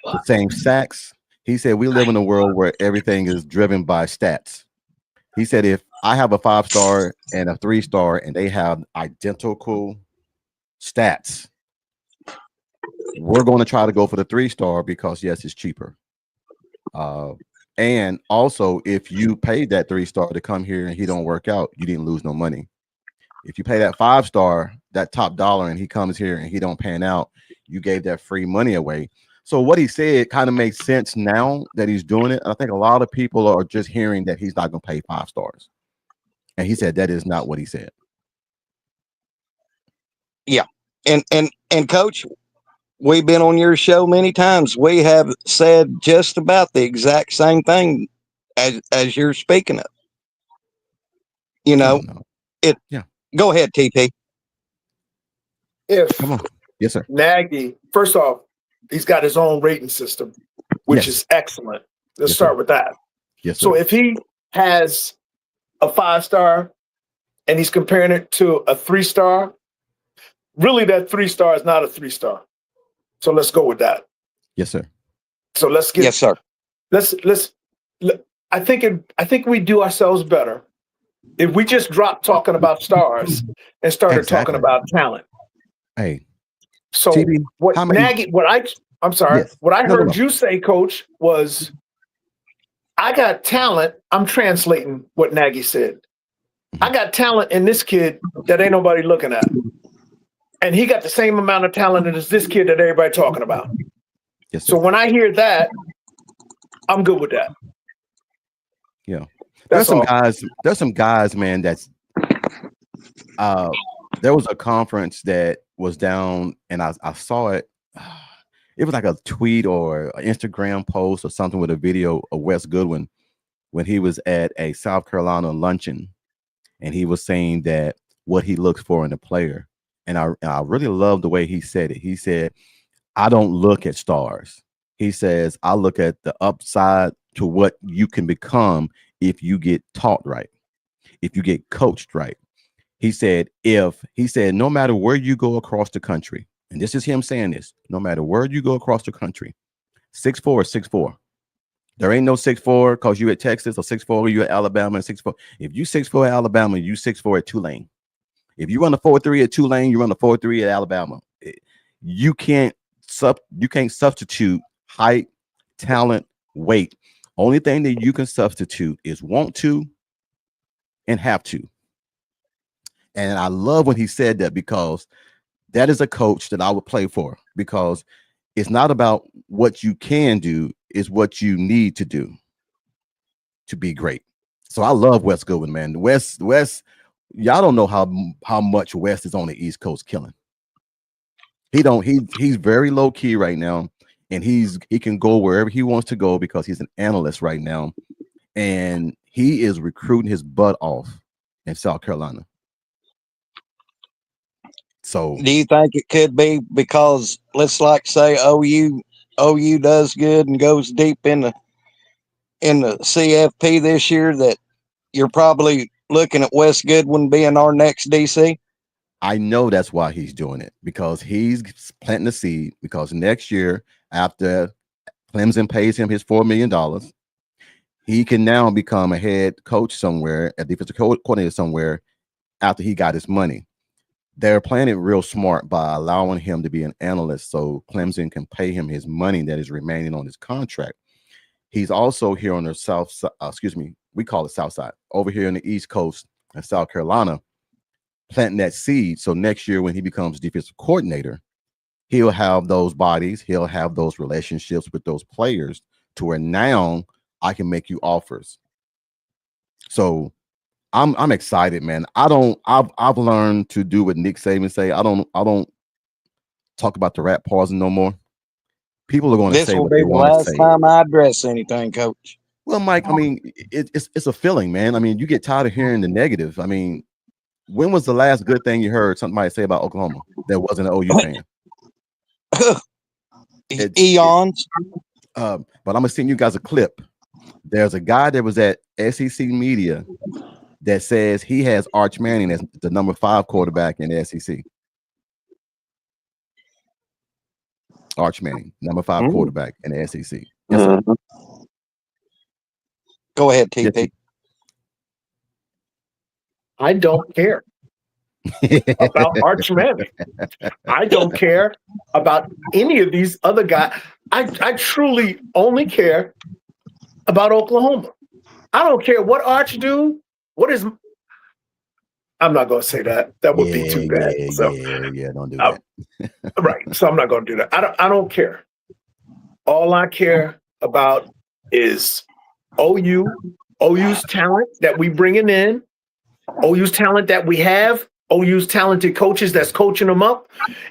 the same sacks, he said, we live in a world where everything is driven by stats. He said, if I have a 5-star and a 3-star and they have identical stats, we're going to try to go for the 3-star because yes, it's cheaper. And also, if you paid that 3-star to come here and he don't work out, you didn't lose no money. If you pay that 5-star, that top dollar, and he comes here and he don't pan out, you gave that free money away. So what he said kind of makes sense now that he's doing it. I think a lot of people are just hearing that he's not going to pay 5 stars. And he said that is not what he said. Yeah. And Coach, we've been on your show many times. We have said just about the exact same thing as you're speaking of. You know, it. Yeah. Go ahead, TP. If Come on. Yes, sir. Nagy, first off, he's got his own rating system, which is excellent. Let's start with that. Yes, sir. So if he has a 5-star and he's comparing it to a 3-star, really that 3-star is not a 3-star. So let's go with that. Yes, sir. So let's get. Yes, sir. I think we do ourselves better if we just drop talking about stars and started talking about talent. Hey. So TV, what Nagy? I'm sorry. Yes. What I heard No. you say, Coach, was I got talent. I'm translating what Nagy said. I got talent in this kid that ain't nobody looking at. And he got the same amount of talent as this kid that everybody talking about. Yes, sir. So when I hear that, I'm good with that. Yeah. That's There's some guys, man, that's there was a conference that was down and I saw it. It was like a tweet or an Instagram post or something with a video of Wes Goodwin when he was at a South Carolina luncheon, and he was saying that what he looks for in a player. And I really love the way he said it. He said, I don't look at stars. He says, I look at the upside to what you can become if you get taught right, if you get coached right. He said, no matter where you go across the country, and this is him saying this, no matter where you go across the country, 6'4" is 6'4". There ain't no 6'4" because you at Texas, or 6'4" you at Alabama, and 6'4". If you 6'4" at Alabama, you 6'4" at Tulane. If you run a 4.3 at Tulane, you run a 4.3 at Alabama. You can't substitute height, talent, weight. Only thing that you can substitute is want to and have to. And I love when he said that, because that is a coach that I would play for, because it's not about what you can do, it's what you need to do to be great. So I love Wes Goodwin, man. Wes, y'all don't know how much Wes is on the East Coast killing. He's very low key right now, and he can go wherever he wants to go because he's an analyst right now, and he is recruiting his butt off in South Carolina. So do you think it could be because, let's like say OU does good and goes deep in the CFP this year, that you're probably looking at Wes Goodwin being our next DC. I know that's why he's doing it, because he's planting the seed. Because next year, after Clemson pays him his $4 million, he can now become a head coach somewhere, a defensive coordinator somewhere after he got his money. They're playing it real smart by allowing him to be an analyst so Clemson can pay him his money that is remaining on his contract. He's also here on the south side, we call it south side, over here in the East Coast in South Carolina, planting that seed. So next year when he becomes defensive coordinator, he'll have those bodies, he'll have those relationships with those players to where now I can make you offers. So I'm excited, man. I've learned to do what Nick Saban say. I don't talk about the rat pausing no more. People are going to This say will what be they the want to last say. time I address anything, Coach. Well, Mike, I mean, it's a feeling, man. I mean, you get tired of hearing the negative. I mean, when was the last good thing you heard somebody say about Oklahoma that wasn't an OU fan? Eons. But I'm gonna send you guys a clip. There's a guy that was at SEC Media that says he has Arch Manning as the number 5 quarterback in the SEC. Arch Manning, number 5 quarterback in the SEC. Yes, sir. Go ahead, TP. I don't care about Arch Manning. I don't care about any of these other guys. I truly only care about Oklahoma. I don't care what Arch do. What is? I'm not going to say that. That would be too bad. Yeah, don't do that. Right. So I'm not going to do that. I don't care. All I care about is OU's talent that we bringing in, OU's talent that we have, OU's talented coaches that's coaching them up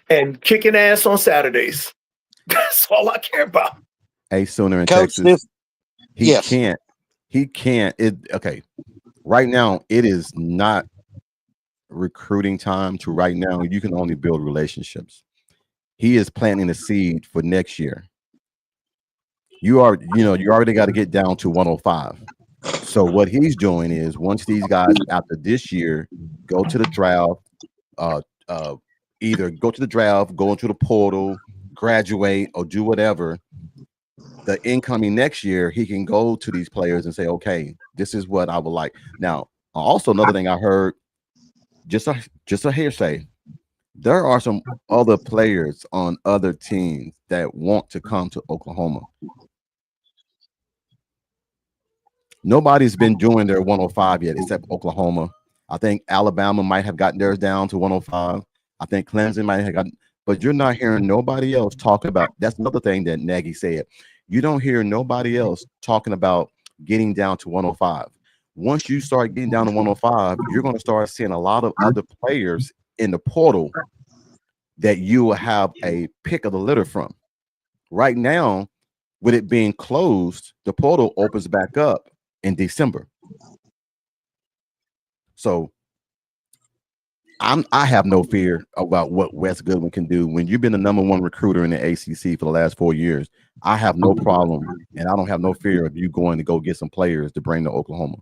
and kicking ass on Saturdays. That's all I care about. Hey, Sooner in Coach, Texas, he can't. Okay. Right now, it is not recruiting time to right now. You can only build relationships. He is planting a seed for next year. You already got to get down to 105. So what he's doing is once these guys after this year go to the draft, either go to the draft, go into the portal, graduate, or do whatever, the incoming next year, he can go to these players and say, okay, this is what I would like. Now, also another thing I heard, just a hearsay, there are some other players on other teams that want to come to Oklahoma. Nobody's been doing their 105 yet except Oklahoma. I think Alabama might have gotten theirs down to 105. I think Clemson might have gotten, but you're not hearing nobody else talk about. That's another thing that Nagy said. You don't hear nobody else talking about getting down to 105. Once you start getting down to 105, you're going to start seeing a lot of other players in the portal that you will have a pick of the litter from. Right now, with it being closed, the portal opens back up in December. So I have no fear about what Wes Goodwin can do. When you've been the number 1 recruiter in the ACC for the last 4 years, I have no problem, and I don't have no fear of you going to go get some players to bring to Oklahoma.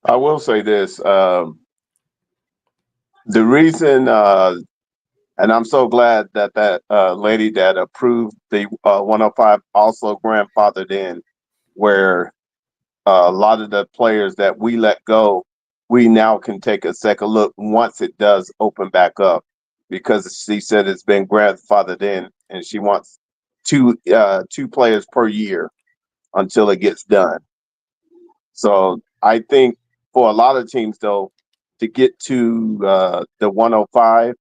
I will say this. The reason, and I'm so glad that lady that approved the 105 also grandfathered in, where a lot of the players that we let go, we now can take a second look once it does open back up, because she said it's been grandfathered in, and she wants two players per year until it gets done. So I think for a lot of teams, though, to get to the 105,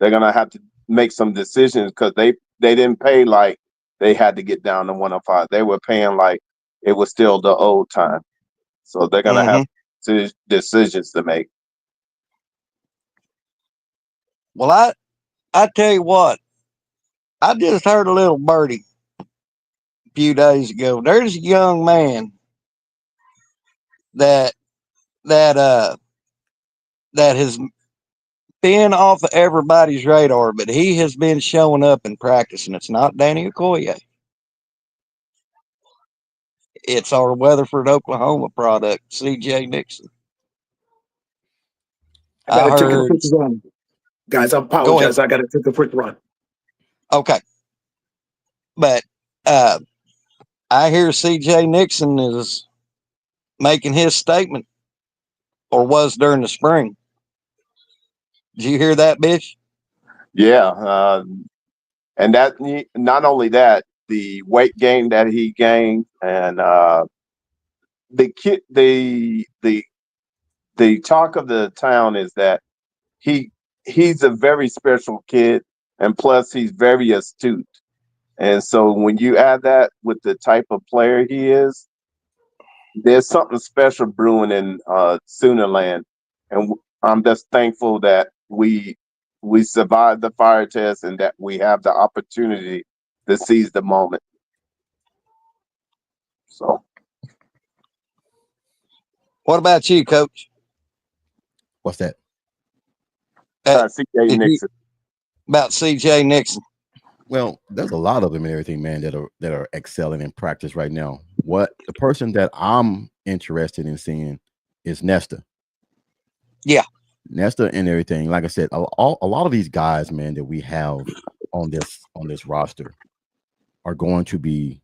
they're gonna have to make some decisions, because they didn't pay like they had to get down to 105. They were paying like it was still the old time. So they're gonna have decisions to make. Well, I tell you what, I just heard a little birdie a few days ago. There's a young man that has been off of everybody's radar, but he has been showing up and practicing. It's not Danny Okoye. It's our Weatherford, Oklahoma product, CJ Nixon. I got I to take a heard. quick run. Guys, I Go ahead. apologize. I got to take a quick run. Okay, but I hear CJ Nixon is making his statement, or was during the spring. Did you hear that, Bish? Yeah, and that not only that, the weight gain that he gained, and the kid, the talk of the town is that he he's a very special kid, and plus he's very astute. And so when you add that with the type of player he is, there's something special brewing in Soonerland, and I'm just thankful that we survived the fire test and that we have the opportunity to seize the moment. So, What about you, Coach? What's that? CJ Did you Nixon. about CJ Nixon? Well, there's a lot of them and everything, man, that are excelling in practice right now. What the person that I'm interested in seeing is Nesta. Yeah. Nesta and everything. Like I said, a lot of these guys, man, that we have on this roster are going to be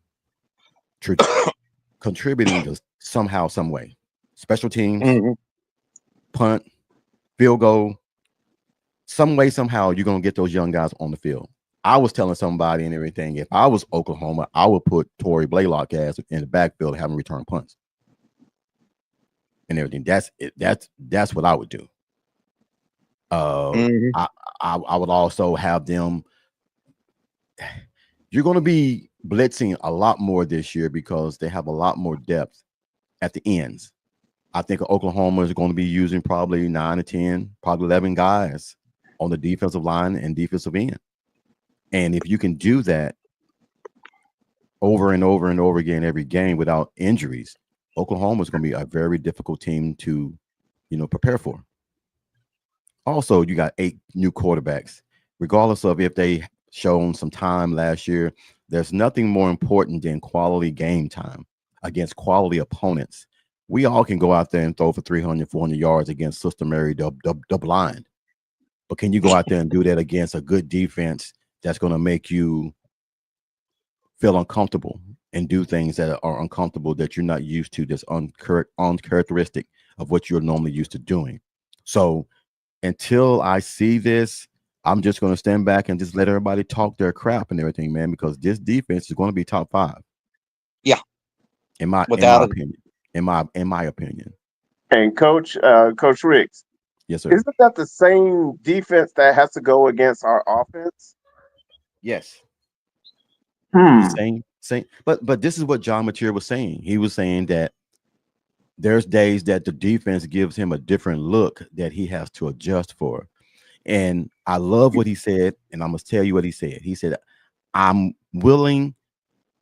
contributing to somehow, some way. Special teams, punt, field goal, some way, somehow, you're gonna get those young guys on the field. I was telling somebody and everything, if I was Oklahoma, I would put Torrey Blaylock as in the backfield, having return punts and everything. That's it. That's what I would do. I would also have them. You're going to be blitzing a lot more this year because they have a lot more depth at the ends. I think Oklahoma is going to be using probably 9 or 10, probably 11 guys on the defensive line and defensive end. And if you can do that over and over and over again every game without injuries, Oklahoma is going to be a very difficult team to, prepare for. Also, you got 8 new quarterbacks. Regardless of if they shown some time last year, there's nothing more important than quality game time against quality opponents. We all can go out there and throw for 300, 400 yards against Sister Mary the blind. But can you go out there and do that against a good defense that's going to make you feel uncomfortable and do things that are uncomfortable that you're not used to, that's uncharacteristic of what you're normally used to doing? So until I see this, I'm just going to stand back and just let everybody talk their crap and everything, man, because this defense is going to be top 5. Yeah. In my Without opinion. In my opinion. And Coach Riggs, Yes, sir. isn't that the same defense that has to go against our offense? Yes. Hmm. Same. But this is what John Mateer was saying. He was saying that there's days that the defense gives him a different look that he has to adjust for. And I love what he said, and I must tell you what he said. He said, I'm willing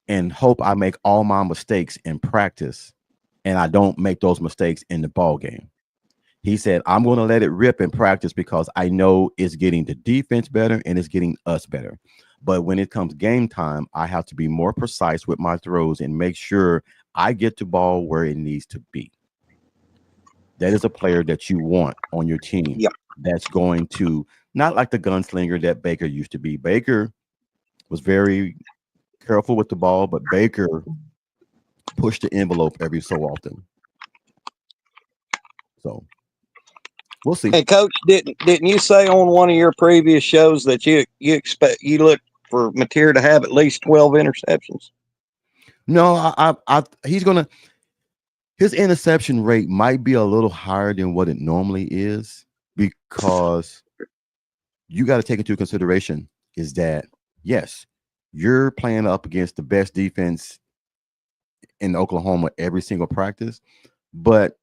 and hope I make all my mistakes in practice and I don't make those mistakes in the ball game. He said, I'm going to let it rip in practice because I know it's getting the defense better and it's getting us better. But when it comes game time, I have to be more precise with my throws and make sure I get the ball where it needs to be. That is a player that you want on your team. Yep. That's going to, not like the gunslinger that Baker used to be. Baker was very careful with the ball, but Baker pushed the envelope every so often. So we'll see. Hey, Coach, didn't you say on one of your previous shows that you look for Mateer to have at least 12 interceptions? No, he's gonna. His interception rate might be a little higher than what it normally is because you got to take into consideration is that, yes, you're playing up against the best defense in Oklahoma every single practice, but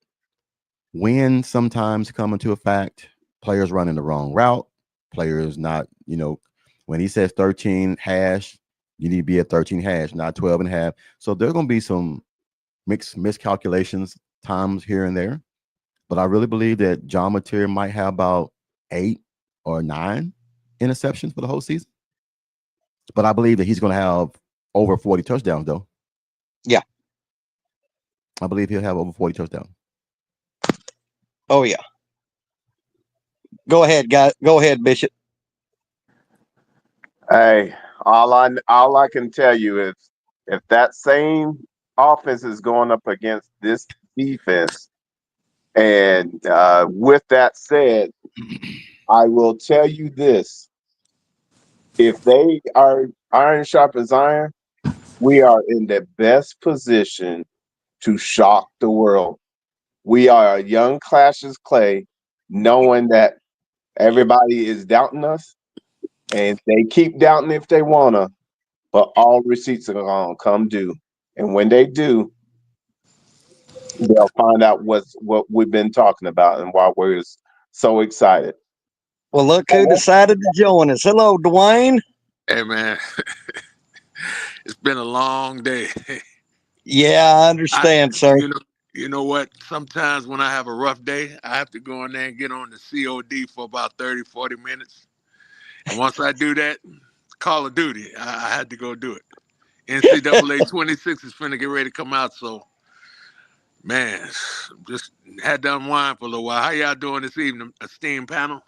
when sometimes come into a fact, players running the wrong route, players not, when he says 13 hash, you need to be at 13 hash, not 12 and a half. So there are going to be some miscalculations times here and there. But I really believe that John Mateer might have about 8 or 9 interceptions for the whole season. But I believe that he's going to have over 40 touchdowns, though. Yeah. I believe he'll have over 40 touchdowns. Oh yeah. Go ahead, guys. Go ahead, Bishop. Hey, all I can tell you is if that same offense is going up against this defense, and with that said, I will tell you this: if they are iron sharp as iron, we are in the best position to shock the world. We are a young Cassius Clay, knowing that everybody is doubting us, and they keep doubting if they wanna, but all receipts are gonna come due. And when they do, they'll find out what we've been talking about and why we're so excited. Well, look who decided to join us. Hello, Dwayne. Hey man, it's been a long day. Yeah, I understand, sir. You know what? Sometimes when I have a rough day, I have to go in there and get on the COD for about 30, 40 minutes. And once I do that, Call of Duty, I had to go do it. NCAA 26 is finna get ready to come out, so man, just had to unwind for a little while. How y'all doing this evening, esteemed panel?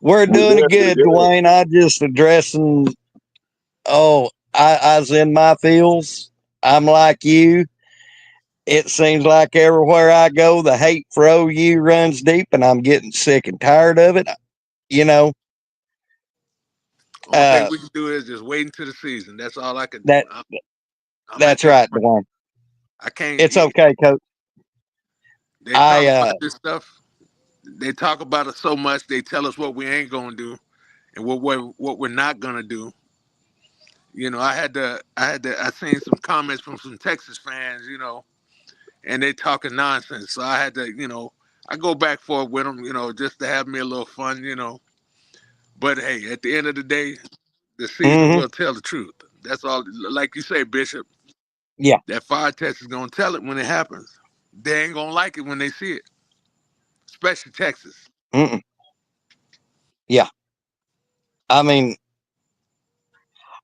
We're doing it We're good, good. Dwayne. I just addressing. Oh, I was in my fields. I'm like you. It seems like everywhere I go, the hate for OU runs deep, and I'm getting sick and tired of it. You know, Only thing we can do is just wait until the season. That's all I can do. that I'm that's right, Dwayne. I can't. It's okay, Coach. They talk about this stuff. They talk about it so much. They tell us what we ain't gonna do, and what we're not gonna do. You know, I seen some comments from some Texas fans. You know, and they talking nonsense. So I had to, I go back for it with them. You know, just to have me a little fun. You know, but hey, at the end of the day, the season will tell the truth. That's all. Like you say, Bishop. Yeah. That fire test is gonna tell it when it happens. They ain't gonna like it when they see it, especially Texas. Yeah. I mean,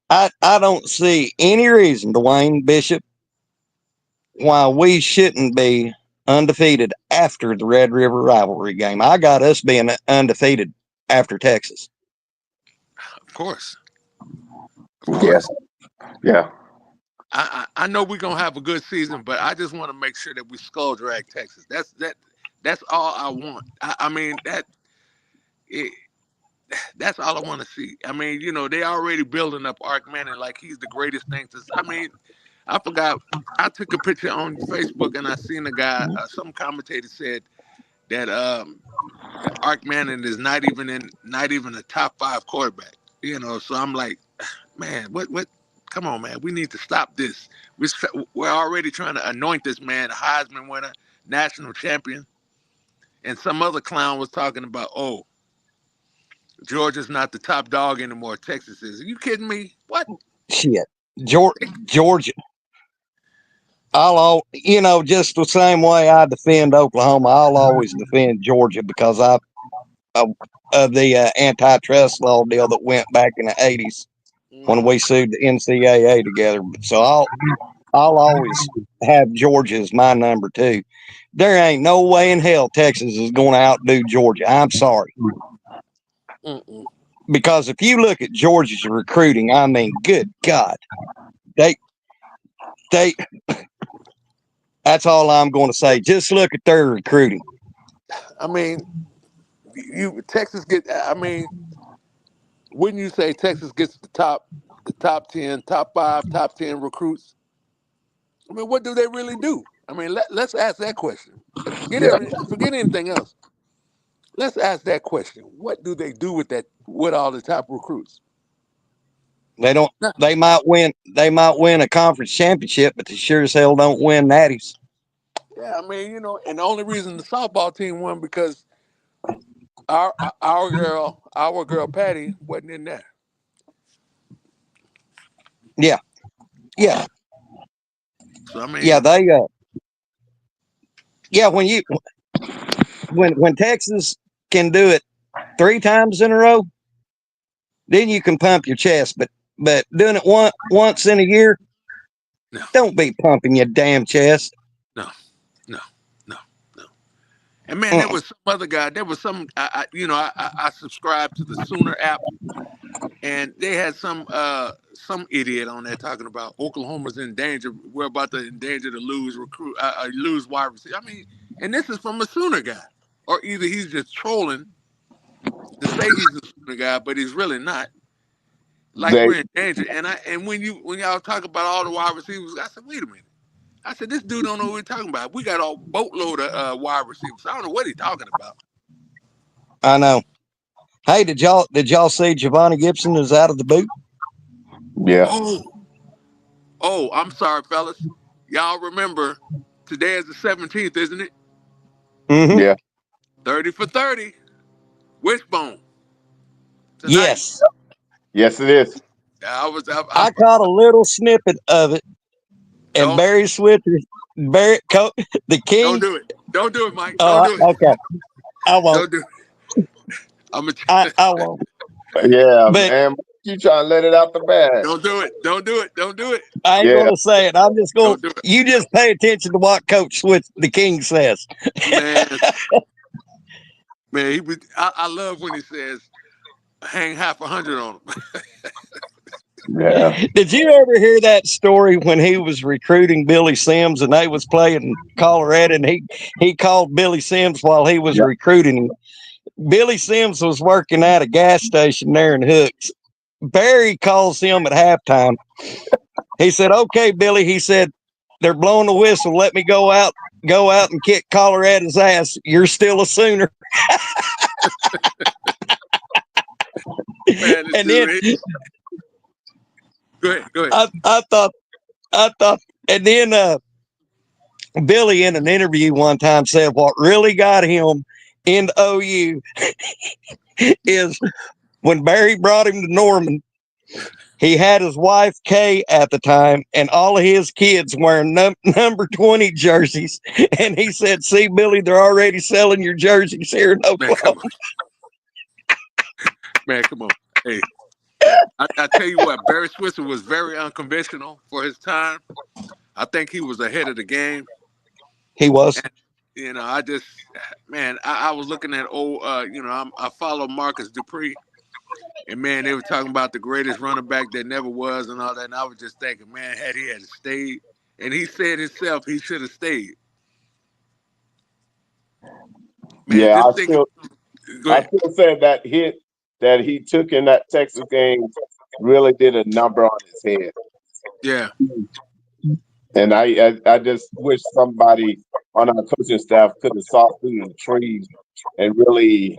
I don't see any reason, Dwayne Bishop, why we shouldn't be undefeated after the Red River rivalry game. I got us being undefeated after Texas. Of course. Yes. Yeah. I know we're gonna have a good season, but I just want to make sure that we skull drag Texas. That's all I want. I mean that's all I want to see. I mean, they already building up Ark Manning like he's the greatest thing to. I mean, I forgot. I took a picture on Facebook and I seen a guy. Some commentator said that Ark Manning is not even a top 5 quarterback. So I'm like, man, what? Come on, man. We need to stop this. We're already trying to anoint this man a Heisman winner, national champion, and some other clown was talking about, oh, Georgia's not the top dog anymore. Texas is. Are you kidding me? What? Shit. Georgia. Just the same way I defend Oklahoma, I'll always defend Georgia because of the antitrust law deal that went back in the 80s when we sued the NCAA together. So I'll always have Georgia as my number 2. There ain't no way in hell Texas is going to outdo Georgia. I'm sorry. Because if you look at Georgia's recruiting, I mean, good God, they that's all I'm going to say. Just look at their recruiting. I mean, Texas get. I mean, wouldn't you say Texas gets the top 10, top 5, top 10 recruits? I mean, what do they really do? I mean, let's ask that question. Forget anything else. Let's ask that question. What do they do with all the top recruits? They don't. They might win. They might win a conference championship, but they sure as hell don't win natties. Yeah, I mean, and the only reason the softball team won because our girl Patty wasn't in there. Yeah. So I mean, when Texas can do it 3 times in a row, then you can pump your chest. But doing it once in a year, no. Don't be pumping your damn chest. No, no, no, no. And man, there was some other guy. There was some. I subscribed to the Sooner app, and they had some idiot on there talking about Oklahoma's in danger. We're about to in danger to lose lose wide receiver. I mean, and this is from a Sooner guy, or either he's just trolling to say he's a Sooner guy, but he's really not. Like They, we're in danger. And when y'all talk about all the wide receivers, I said, wait a minute. I said, this dude don't know what we're talking about. We got a boatload of wide receivers. I don't know what he's talking about. I know. Hey, did y'all see Giovanni Gibson is out of the boot? yeah, Oh, I'm sorry, fellas. Y'all remember today is the 17th, isn't it? Mm-hmm. yeah. 30 for 30. Wishbone. Tonight. Yes. Yes, it is. I caught a little snippet of it, and Barry Switzer, the king. Don't do it. Don't do it, Mike. Don't do it. Okay. I won't. Don't do it. I won't. Yeah, But man. You trying to let it out the bag. Don't do it. Don't do it. Don't do it. I ain't gonna say it. I'm just gonna. Don't do it. You just pay attention to what Coach Switzer, the king, says. Man, I love when he says, "Hang half 100 on him." Yeah. Did you ever hear that story when he was recruiting Billy Sims and they was playing Colorado and he called Billy Sims while he was recruiting him? Billy Sims was working at a gas station there in Hooks. Barry calls him at halftime. He said, "Okay, Billy," he said, "they're blowing the whistle. Let me go out and kick Colorado's ass. You're still a Sooner." Man, and then go ahead. I thought, and then Billy in an interview one time said what really got him into OU is when Barry brought him to Norman. He had his wife Kay at the time, and all of his kids wearing number 20 jerseys. And he said, "See, Billy, they're already selling your jerseys here in Oklahoma." Man, come on. Hey, I tell you what, Barry Switzer was very unconventional for his time. I think he was ahead of the game. He was. And, I was looking at I follow Marcus Dupree. And man, they were talking about the greatest running back that never was and all that. And I was just thinking, man, had he stayed, and he said himself he should have stayed. Man, Yeah, I still said that hit that he took in that Texas game really did a number on his head. Yeah. And I just wish somebody on our coaching staff could have saw through the trees and really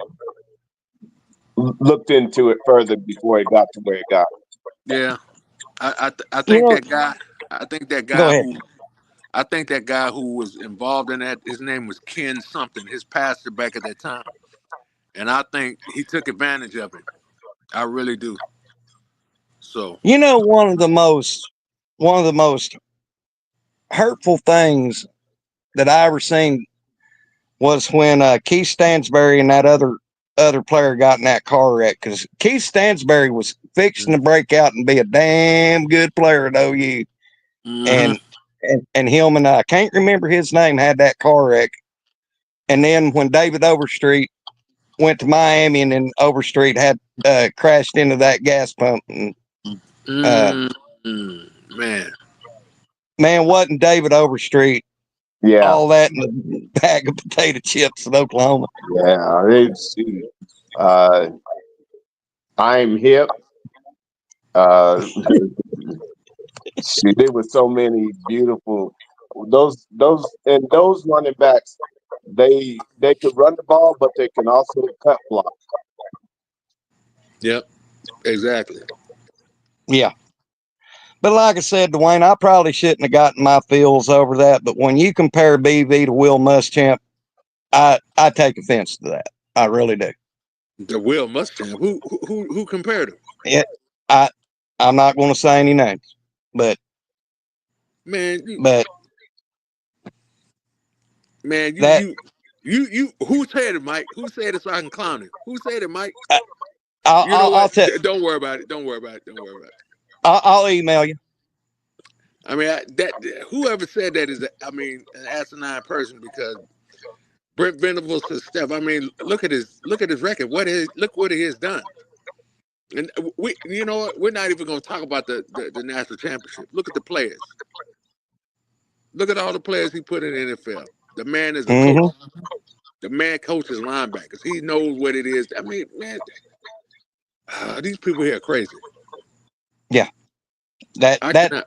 looked into it further before it got to where it got. Yeah, I think that guy. I think that guy who was involved in that. His name was Ken something. His pastor back at that time, and I think he took advantage of it. I really do. So one of the most hurtful things that I ever seen was when Keith Stansberry and that other player got in that car wreck, because Keith Stansberry was fixing to break out and be a damn good player at OU. Mm-hmm. And him and I can't remember his name had that car wreck. And then when David Overstreet went to Miami, and then Overstreet had crashed into that gas pump. And, man, wasn't David Overstreet all that in a bag of potato chips in Oklahoma? Yeah, I'm hip. There were so many beautiful those running backs. They could run the ball, but they can also cut block. Yep, exactly. Yeah. But like I said, Dwayne, I probably shouldn't have gotten my feels over that. But when you compare BV to Will Muschamp, I take offense to that. I really do. The Will Muschamp? Who compared him? Yeah, I'm not going to say any names, but man, you who said it, Mike? Who said it so I can clown him? Who said it, Mike? I'll Don't worry about it. Don't worry about it. I'll email you. I mean, whoever said that is, an asinine person because Brent Venables and Steph. I mean, look at his record. Look what he has done. And you know what? We're not even going to talk about the national championship. Look at the players. Look at all the players he put in the NFL. The man is a coach. The man coaches linebackers. He knows what it is. I mean, man, these people here are crazy. Yeah, I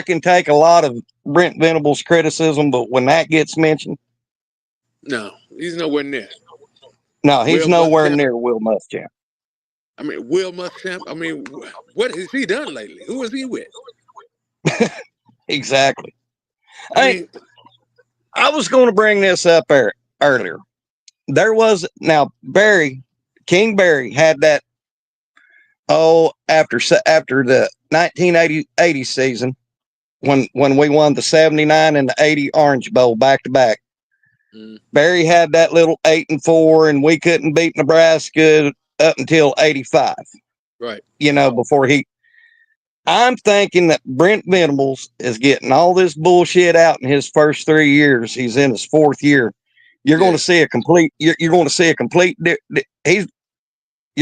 can take a lot of Brent Venables criticism, but when that gets mentioned, no, he's nowhere near. No, he's Will nowhere Muschamp. near Will Muschamp. I mean, Will Muschamp. I mean, what has he done lately? Who is he with? Exactly. I was going to bring this up earlier. There was King Barry had that. Oh, after the 1980 season, when we won the 79 and the 80 Orange Bowl back to back. Barry had that little 8-4, and we couldn't beat Nebraska up until 85. Right. You know, before I'm thinking that Brent Venables is getting all this bullshit out in his first 3 years. He's in his fourth year. You're going to see a complete. You're going to see a complete. You're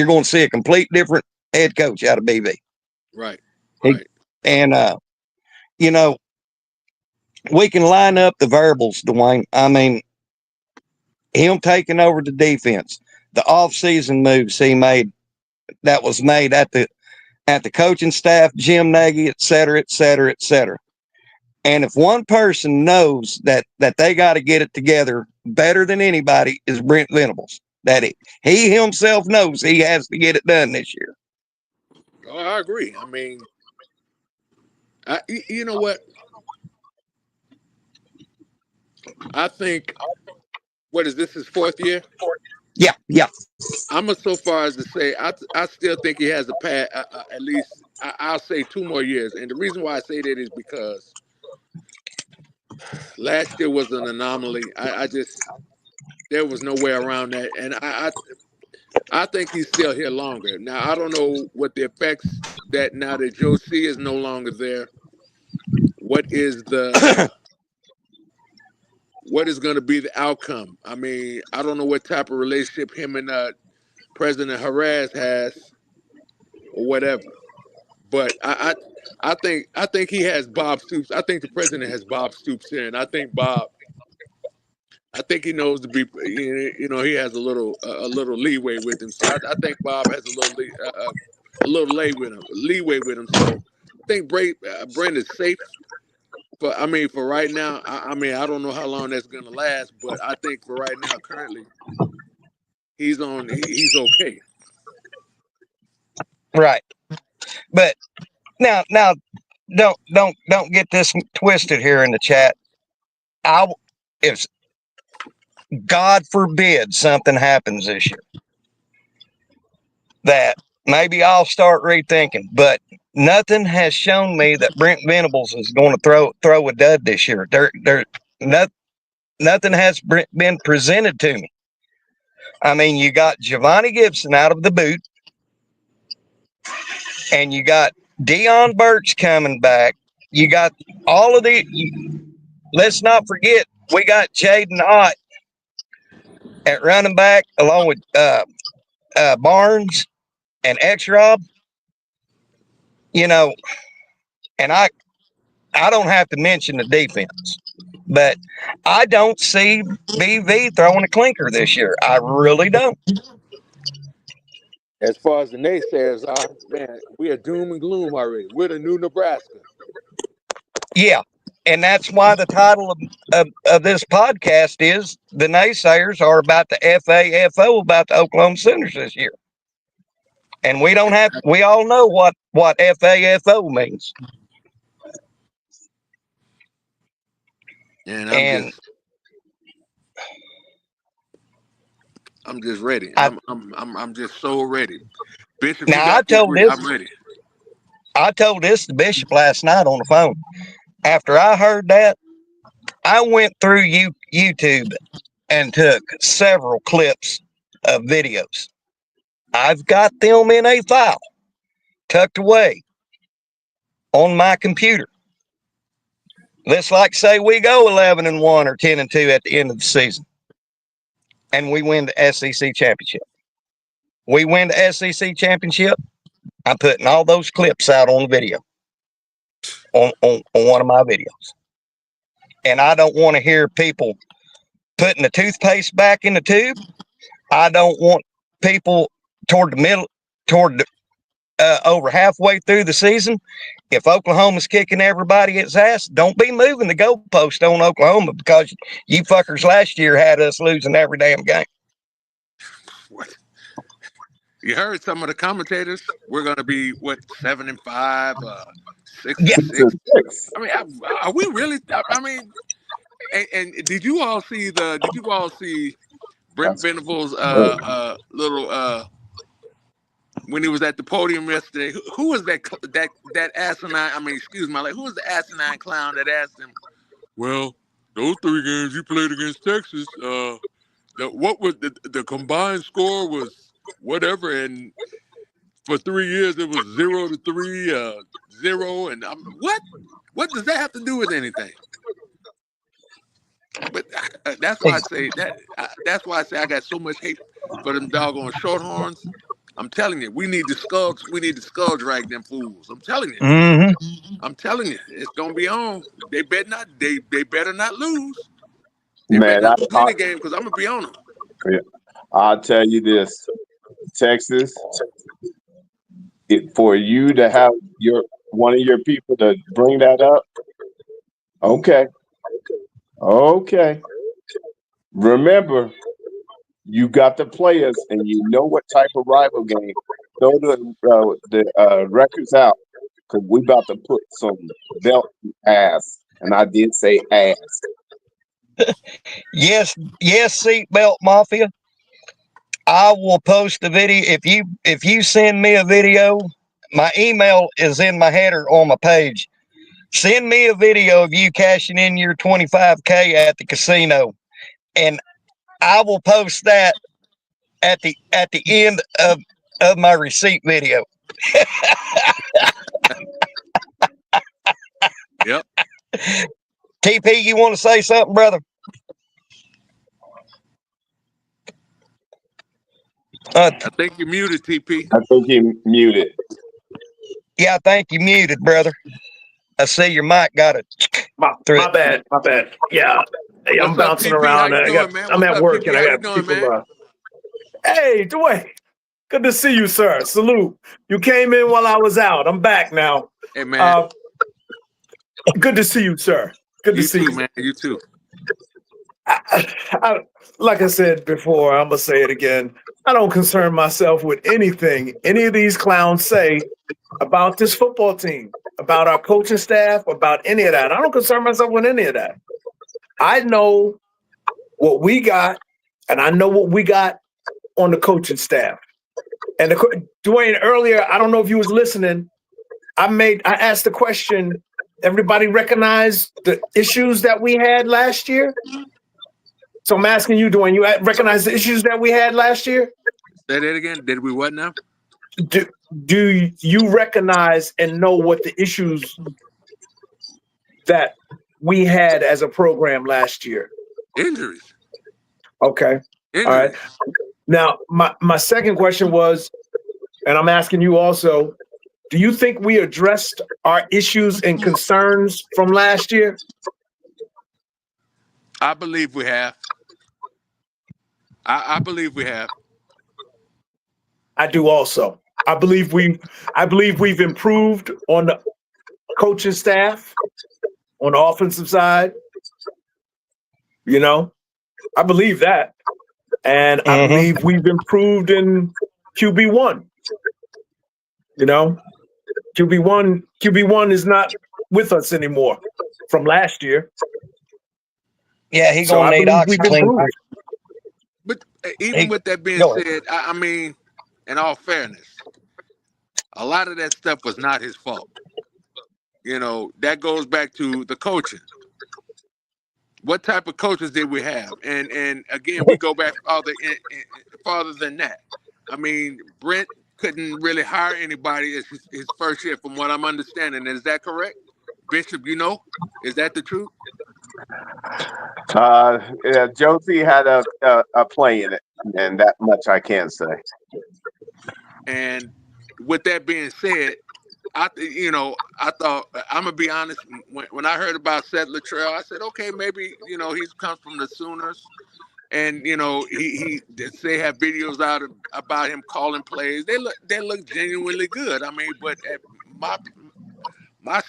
going to see a complete different head coach out of BV. Right. And you know, we can line up the variables, Dwayne. I mean, him taking over the defense, the off-season moves he made, that was made at the coaching staff, Jim Nagy, et cetera, et cetera, et cetera. And if one person knows that they got to get it together better than anybody, is Brent Venables. That he himself knows he has to get it done this year. Oh, I agree. I mean, you know what? I think, what is this, his fourth year? Yeah. I'm so far as to say, I still think he has a path, at least, I'll say 2 more years. And the reason why I say that is because last year was an anomaly. There was no way around that. And I think he's still here longer. Now, I don't know what the effects that now that Joe C is no longer there, what is going to be the outcome? I mean, I don't know what type of relationship him and President Harris has or whatever. But I think he has Bob Stoops. I think the president has Bob Stoops here, and I think he knows to be, he has a little leeway with him. So I think Bob has a little leeway with him. So I think Brent is safe. For right now, I don't know how long that's gonna last, but I think for right now, currently, he's okay. Right. But now don't get this twisted here in the chat. If God forbid something happens this year, that maybe I'll start rethinking. But nothing has shown me that Brent Venables is going to throw a dud this year. Nothing has been presented to me. I mean, you got Giovanni Gibson out of the boot, and you got Deion Burks coming back. You got all of let's not forget, we got Jaden Ott at running back, along with Barnes and X-Rob. And I don't have to mention the defense, but I don't see BV throwing a clinker this year. I really don't. As far as the naysayers are, man, we are doom and gloom already. We're the new Nebraska. Yeah, and that's why the title of this podcast is "The Naysayers Are About the FAFO, about the Oklahoma Sooners this year." And we all know what FAFO means. And I'm just ready. I'm just so ready. Bishop, I'm ready. I told this to Bishop last night on the phone. After I heard that, I went through YouTube and took several clips of videos. I've got them in a file tucked away. on my computer. Let's like say we go 11-1 or 10-2 at the end of the season, and we win the SEC championship. We win the SEC championship. I'm putting all those clips out on video, on one of my videos. And I don't want to hear people putting the toothpaste back in the tube. I don't want people toward the middle, over halfway through the season. If Oklahoma's kicking everybody its ass, don't be moving the goalpost on Oklahoma, because you fuckers last year had us losing every damn game. What? You heard some of the commentators. We're going to be 7-5, 6-6. I mean, are we really? I mean, and did you all see Brent Venables' little when he was at the podium yesterday? Who was that asinine? I mean, excuse my, like, who was the asinine clown that asked him? Well, those 3 games you played against Texas, what was the combined score was whatever, and for 3 years it was 0-3, 0, and what does that have to do with anything? But that's why I say that. That's why I say I got so much hate for them doggone shorthorns. I'm telling you, we need to skull drag them fools. I'm telling you. Mm-hmm. I'm telling you, it's gonna be on. They better not. They better not lose. They Man, better not lose any game, because I'm gonna be on them. Yeah, I'll tell you this, Texas. For you to have one of your people to bring that up, okay. Remember, you got the players, and you know what type of rival game. Throw the records out, because we about to put some belt ass, and I did say ass. Yes, seatbelt mafia. I will post the video if you send me a video. My email is in my header on my page. Send me a video of you cashing in your 25K at the casino, and I will post that at the end of my receipt video. Yep. TP, you want to say something, brother? I think you're muted, TP. I think he muted. Yeah, I think you muted, brother. I see your mic got it. My bad. Yeah. Hey, I'm bouncing up, around. How you doing, man? I'm at work, PP? and I got doing, people. Hey, Dwayne. Good to see you, sir. Salute. You came in while I was out. I'm back now. Hey, man. Good to see you, sir. Good to see you, man. You too. Like I said before, I'm gonna say it again. I don't concern myself with anything any of these clowns say about this football team, about our coaching staff, about any of that. I don't concern myself with any of that. I know what we got, and I know what we got on the coaching staff. And Dwayne, earlier, I don't know if you was listening. I asked the question, everybody recognize the issues that we had last year? So I'm asking you, Dwayne, you recognize the issues that we had last year? Say that again. Did we what now? Do you recognize and know what the issues that we had as a program last year? Injuries. Okay. Injuries. All right. Now, my second question was, and I'm asking you also, do you think we addressed our issues and concerns from last year? I believe we have. I believe we have. I do also. I believe we've improved on the coaching staff, on the offensive side. You know, I believe that. And I believe we've improved in QB1. You know, QB1 is not with us anymore from last year. Yeah, he's gonna need oxygen. But even with that being said, I mean, in all fairness, a lot of that stuff was not his fault. You know, that goes back to the coaching. What type of coaches did we have? And again, we go back farther than that. I mean, Brent couldn't really hire anybody as his first year, from what I'm understanding. Is that correct, Bishop? Is that the truth? Yeah, Josie had a play in it, and that much I can say. And with that being said, I thought, I'm gonna be honest. When I heard about Seth Luttrell, I said, okay, maybe he's comes from the Sooners, and he they have videos out about him calling plays. They look genuinely good. I mean, but my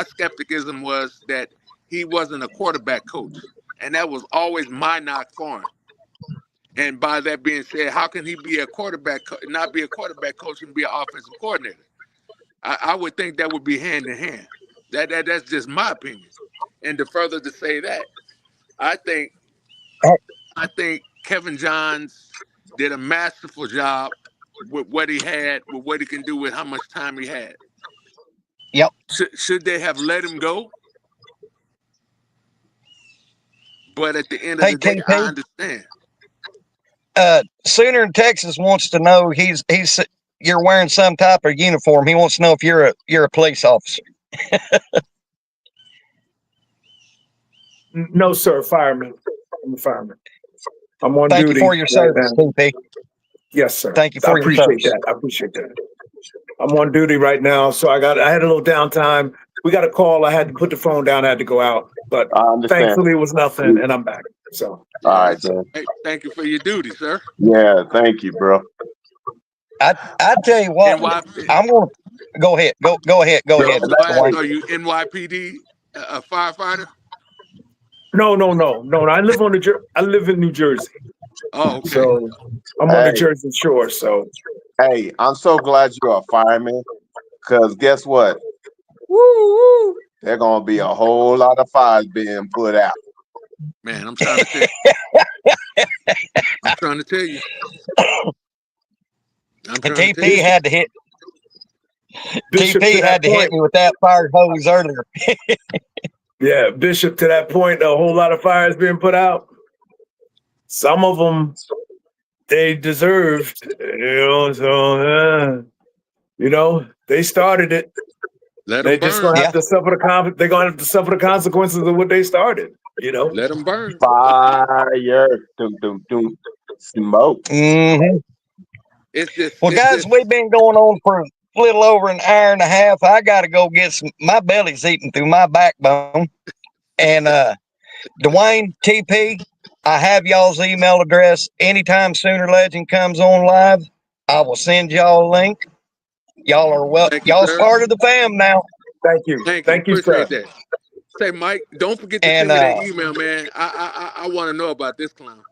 skepticism was that he wasn't a quarterback coach, and that was always my knock for him. And by that being said, how can he be a quarterback, not be a quarterback coach, and be an offensive coordinator? I would think that would be hand in hand. That's just my opinion. And to further to say that, I think Kevin Johns did a masterful job with what he had, with what he can do, with how much time he had. Yep. Should they have let him go? But at the end of the day, I understand. Sooner in Texas wants to know you're wearing some type of uniform. He wants to know if you're a police officer. No, sir, fireman. I'm a fireman. I'm on Thank duty. you for your service, TP. Yes, sir. Thank you for your service. I appreciate that. I'm on duty right now, so I had a little downtime. We got a call. I had to put the phone down. I had to go out, but thankfully it was nothing, and I'm back. So, all right, then. Hey, thank you for your duty, sir. Yeah, thank you, bro. I tell you what, I'm gonna go ahead. Go ahead. Go ahead. Are you NYPD, a firefighter? No. I live I live in New Jersey. Oh, okay. So I'm on the Jersey Shore. So, hey, I'm so glad you're a fireman, because guess what? Woo! There's gonna be a whole lot of fires being put out. Man, I'm trying to tell you. I'm trying to tell you. TP had to hit. TP had to hit me with that fire hose earlier. Yeah, Bishop, to that point, a whole lot of fires being put out. Some of them they deserved, so they started it. They're just gonna have to suffer they're gonna have to suffer the consequences of what they started. Let them burn. Fire, smoke. Mm-hmm. It's guys, we've been going on for a little over an hour and a half. I got to go get some. My belly's eating through my backbone. And Dwayne, TP, I have y'all's email address. Anytime Sooner Legend comes on live, I will send y'all a link. Y'all are welcome. Y'all's part of the fam now. Thank you. Thank you, appreciate sir. that. Say, Mike, don't forget to send me that email, man. I want to know about this clown.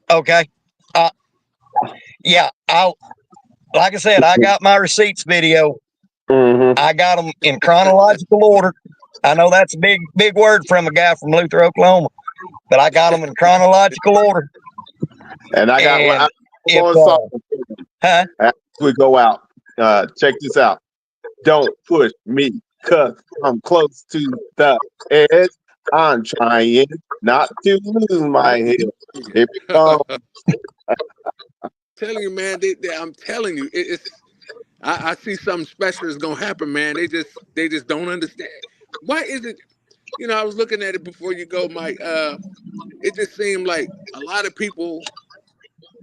Okay. Yeah, like I said, I got my receipts video. Mm-hmm. I got them in chronological order. I know that's a big word from a guy from Luther, Oklahoma, but I got them in chronological order. And I got huh? As we go out, check this out. Don't push me, cause I'm close to the edge. I'm trying not to lose my head. Here we go. Telling you, man. I'm telling you, I see something special is gonna happen, man. They just don't understand. Why is it? I was looking at it before you go, Mike. It just seemed like a lot of people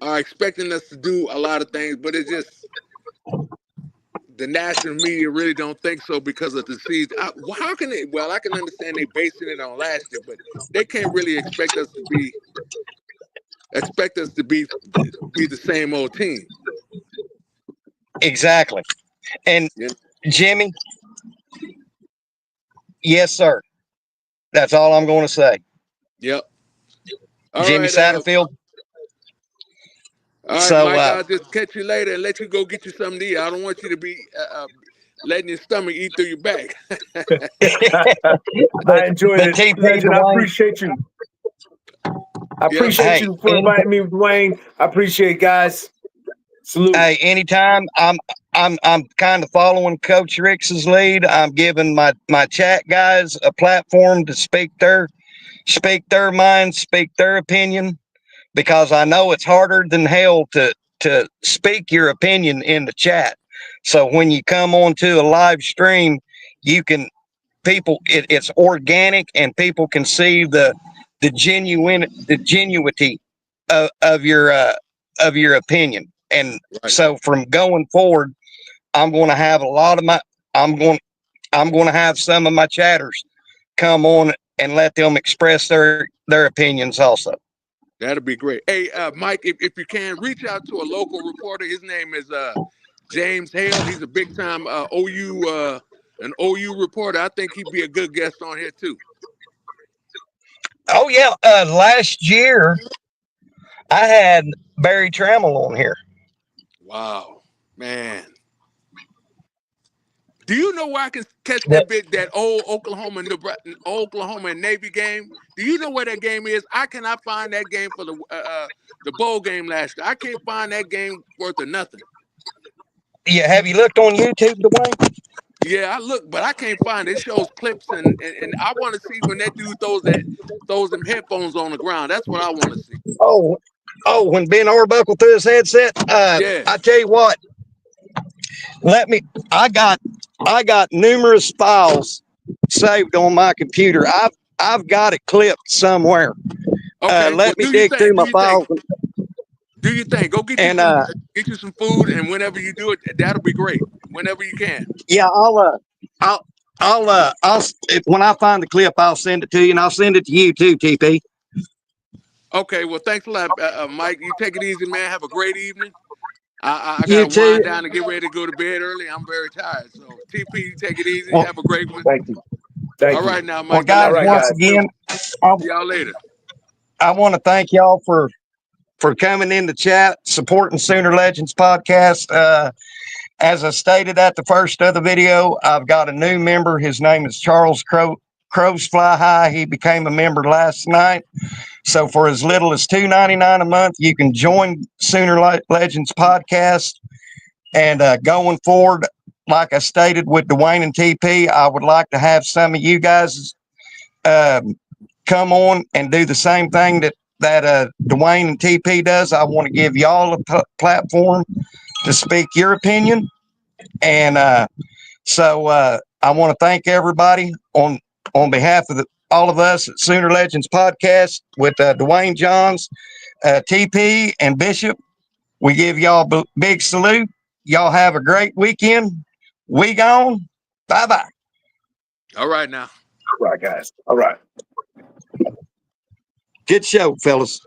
are expecting us to do a lot of things, but it just the national media really don't think so because of the season. How can they? Well, I can understand they basing it on last year, but they can't really expect us to be the same old team. Exactly. And Jimmy, yes, sir. That's all I'm going to say. Yep. Jimmy Satterfield. All right, so, Mike, I'll just catch you later and let you go get you something to eat. I don't want you to be letting your stomach eat through your back. I enjoyed it. Legend, I appreciate you. I appreciate you for inviting me, Dwayne. I appreciate it, guys. Salute. Hey, anytime. I'm kind of following Coach Ricks's lead. I'm giving my chat guys a platform to speak their mind, speak their opinion, because I know it's harder than hell to to speak your opinion in the chat. So when you come onto a live stream, you can it's organic and people can see the genuinity of your opinion. And Right. so from going forward, I'm going to have a lot of my I'm going to have some of my chatters come on and let them express their opinions also. That'll be great. Hey, Mike, if you can reach out to a local reporter, his name is James Hale. He's a big time an OU reporter. I think he'd be a good guest on here too. Oh yeah, last year I had Barry Trammell on here. Wow, man. Do you know where I can catch that old Oklahoma and Navy game? Do you know where that game is? I cannot find that game for the bowl game last year. I can't find that game worth of nothing. Yeah, have you looked on YouTube, Dwayne? Yeah, I look, but I can't find it. It shows clips and I want to see when that dude throws them headphones on the ground. That's what I want to see. When Ben Arbuckle threw his headset, Yeah. I tell you what, I got numerous files saved on my computer. I've got it clipped somewhere. Okay. Let me dig through my files. Do you think? Go get you some food, and whenever you do it, that'll be great. Whenever you can. Yeah, when I find the clip, I'll send it to you, and I'll send it to you too, TP. Okay. Well, thanks a lot, Mike. You take it easy, man. Have a great evening. I You gotta wind too. down and get ready to go to bed early. I'm very tired. So TP, you take it easy. Well, have a great one. Thank you. Thank All you. right now, Well, Mike. guys, once again, See y'all later. I want to thank y'all for coming in the chat, supporting Sooner Legends podcast. As I stated at the first of the video, I've got a new member. His name is Charles Crows Fly High. He became a member last night. So for as little as $2.99 a month, you can join Sooner Legends podcast. And going forward, like I stated with Dwayne and TP, I would like to have some of you guys come on and do the same thing that Dwayne and TP does. I want to give y'all a platform to speak your opinion. And so I want to thank everybody on behalf of all of us at Sooner Legends podcast with Dwayne Johns, TP, and Bishop. We give y'all a big salute. Y'all have a great weekend. We gone. Bye-bye. All right now. All right, guys. All right. Good show, fellas.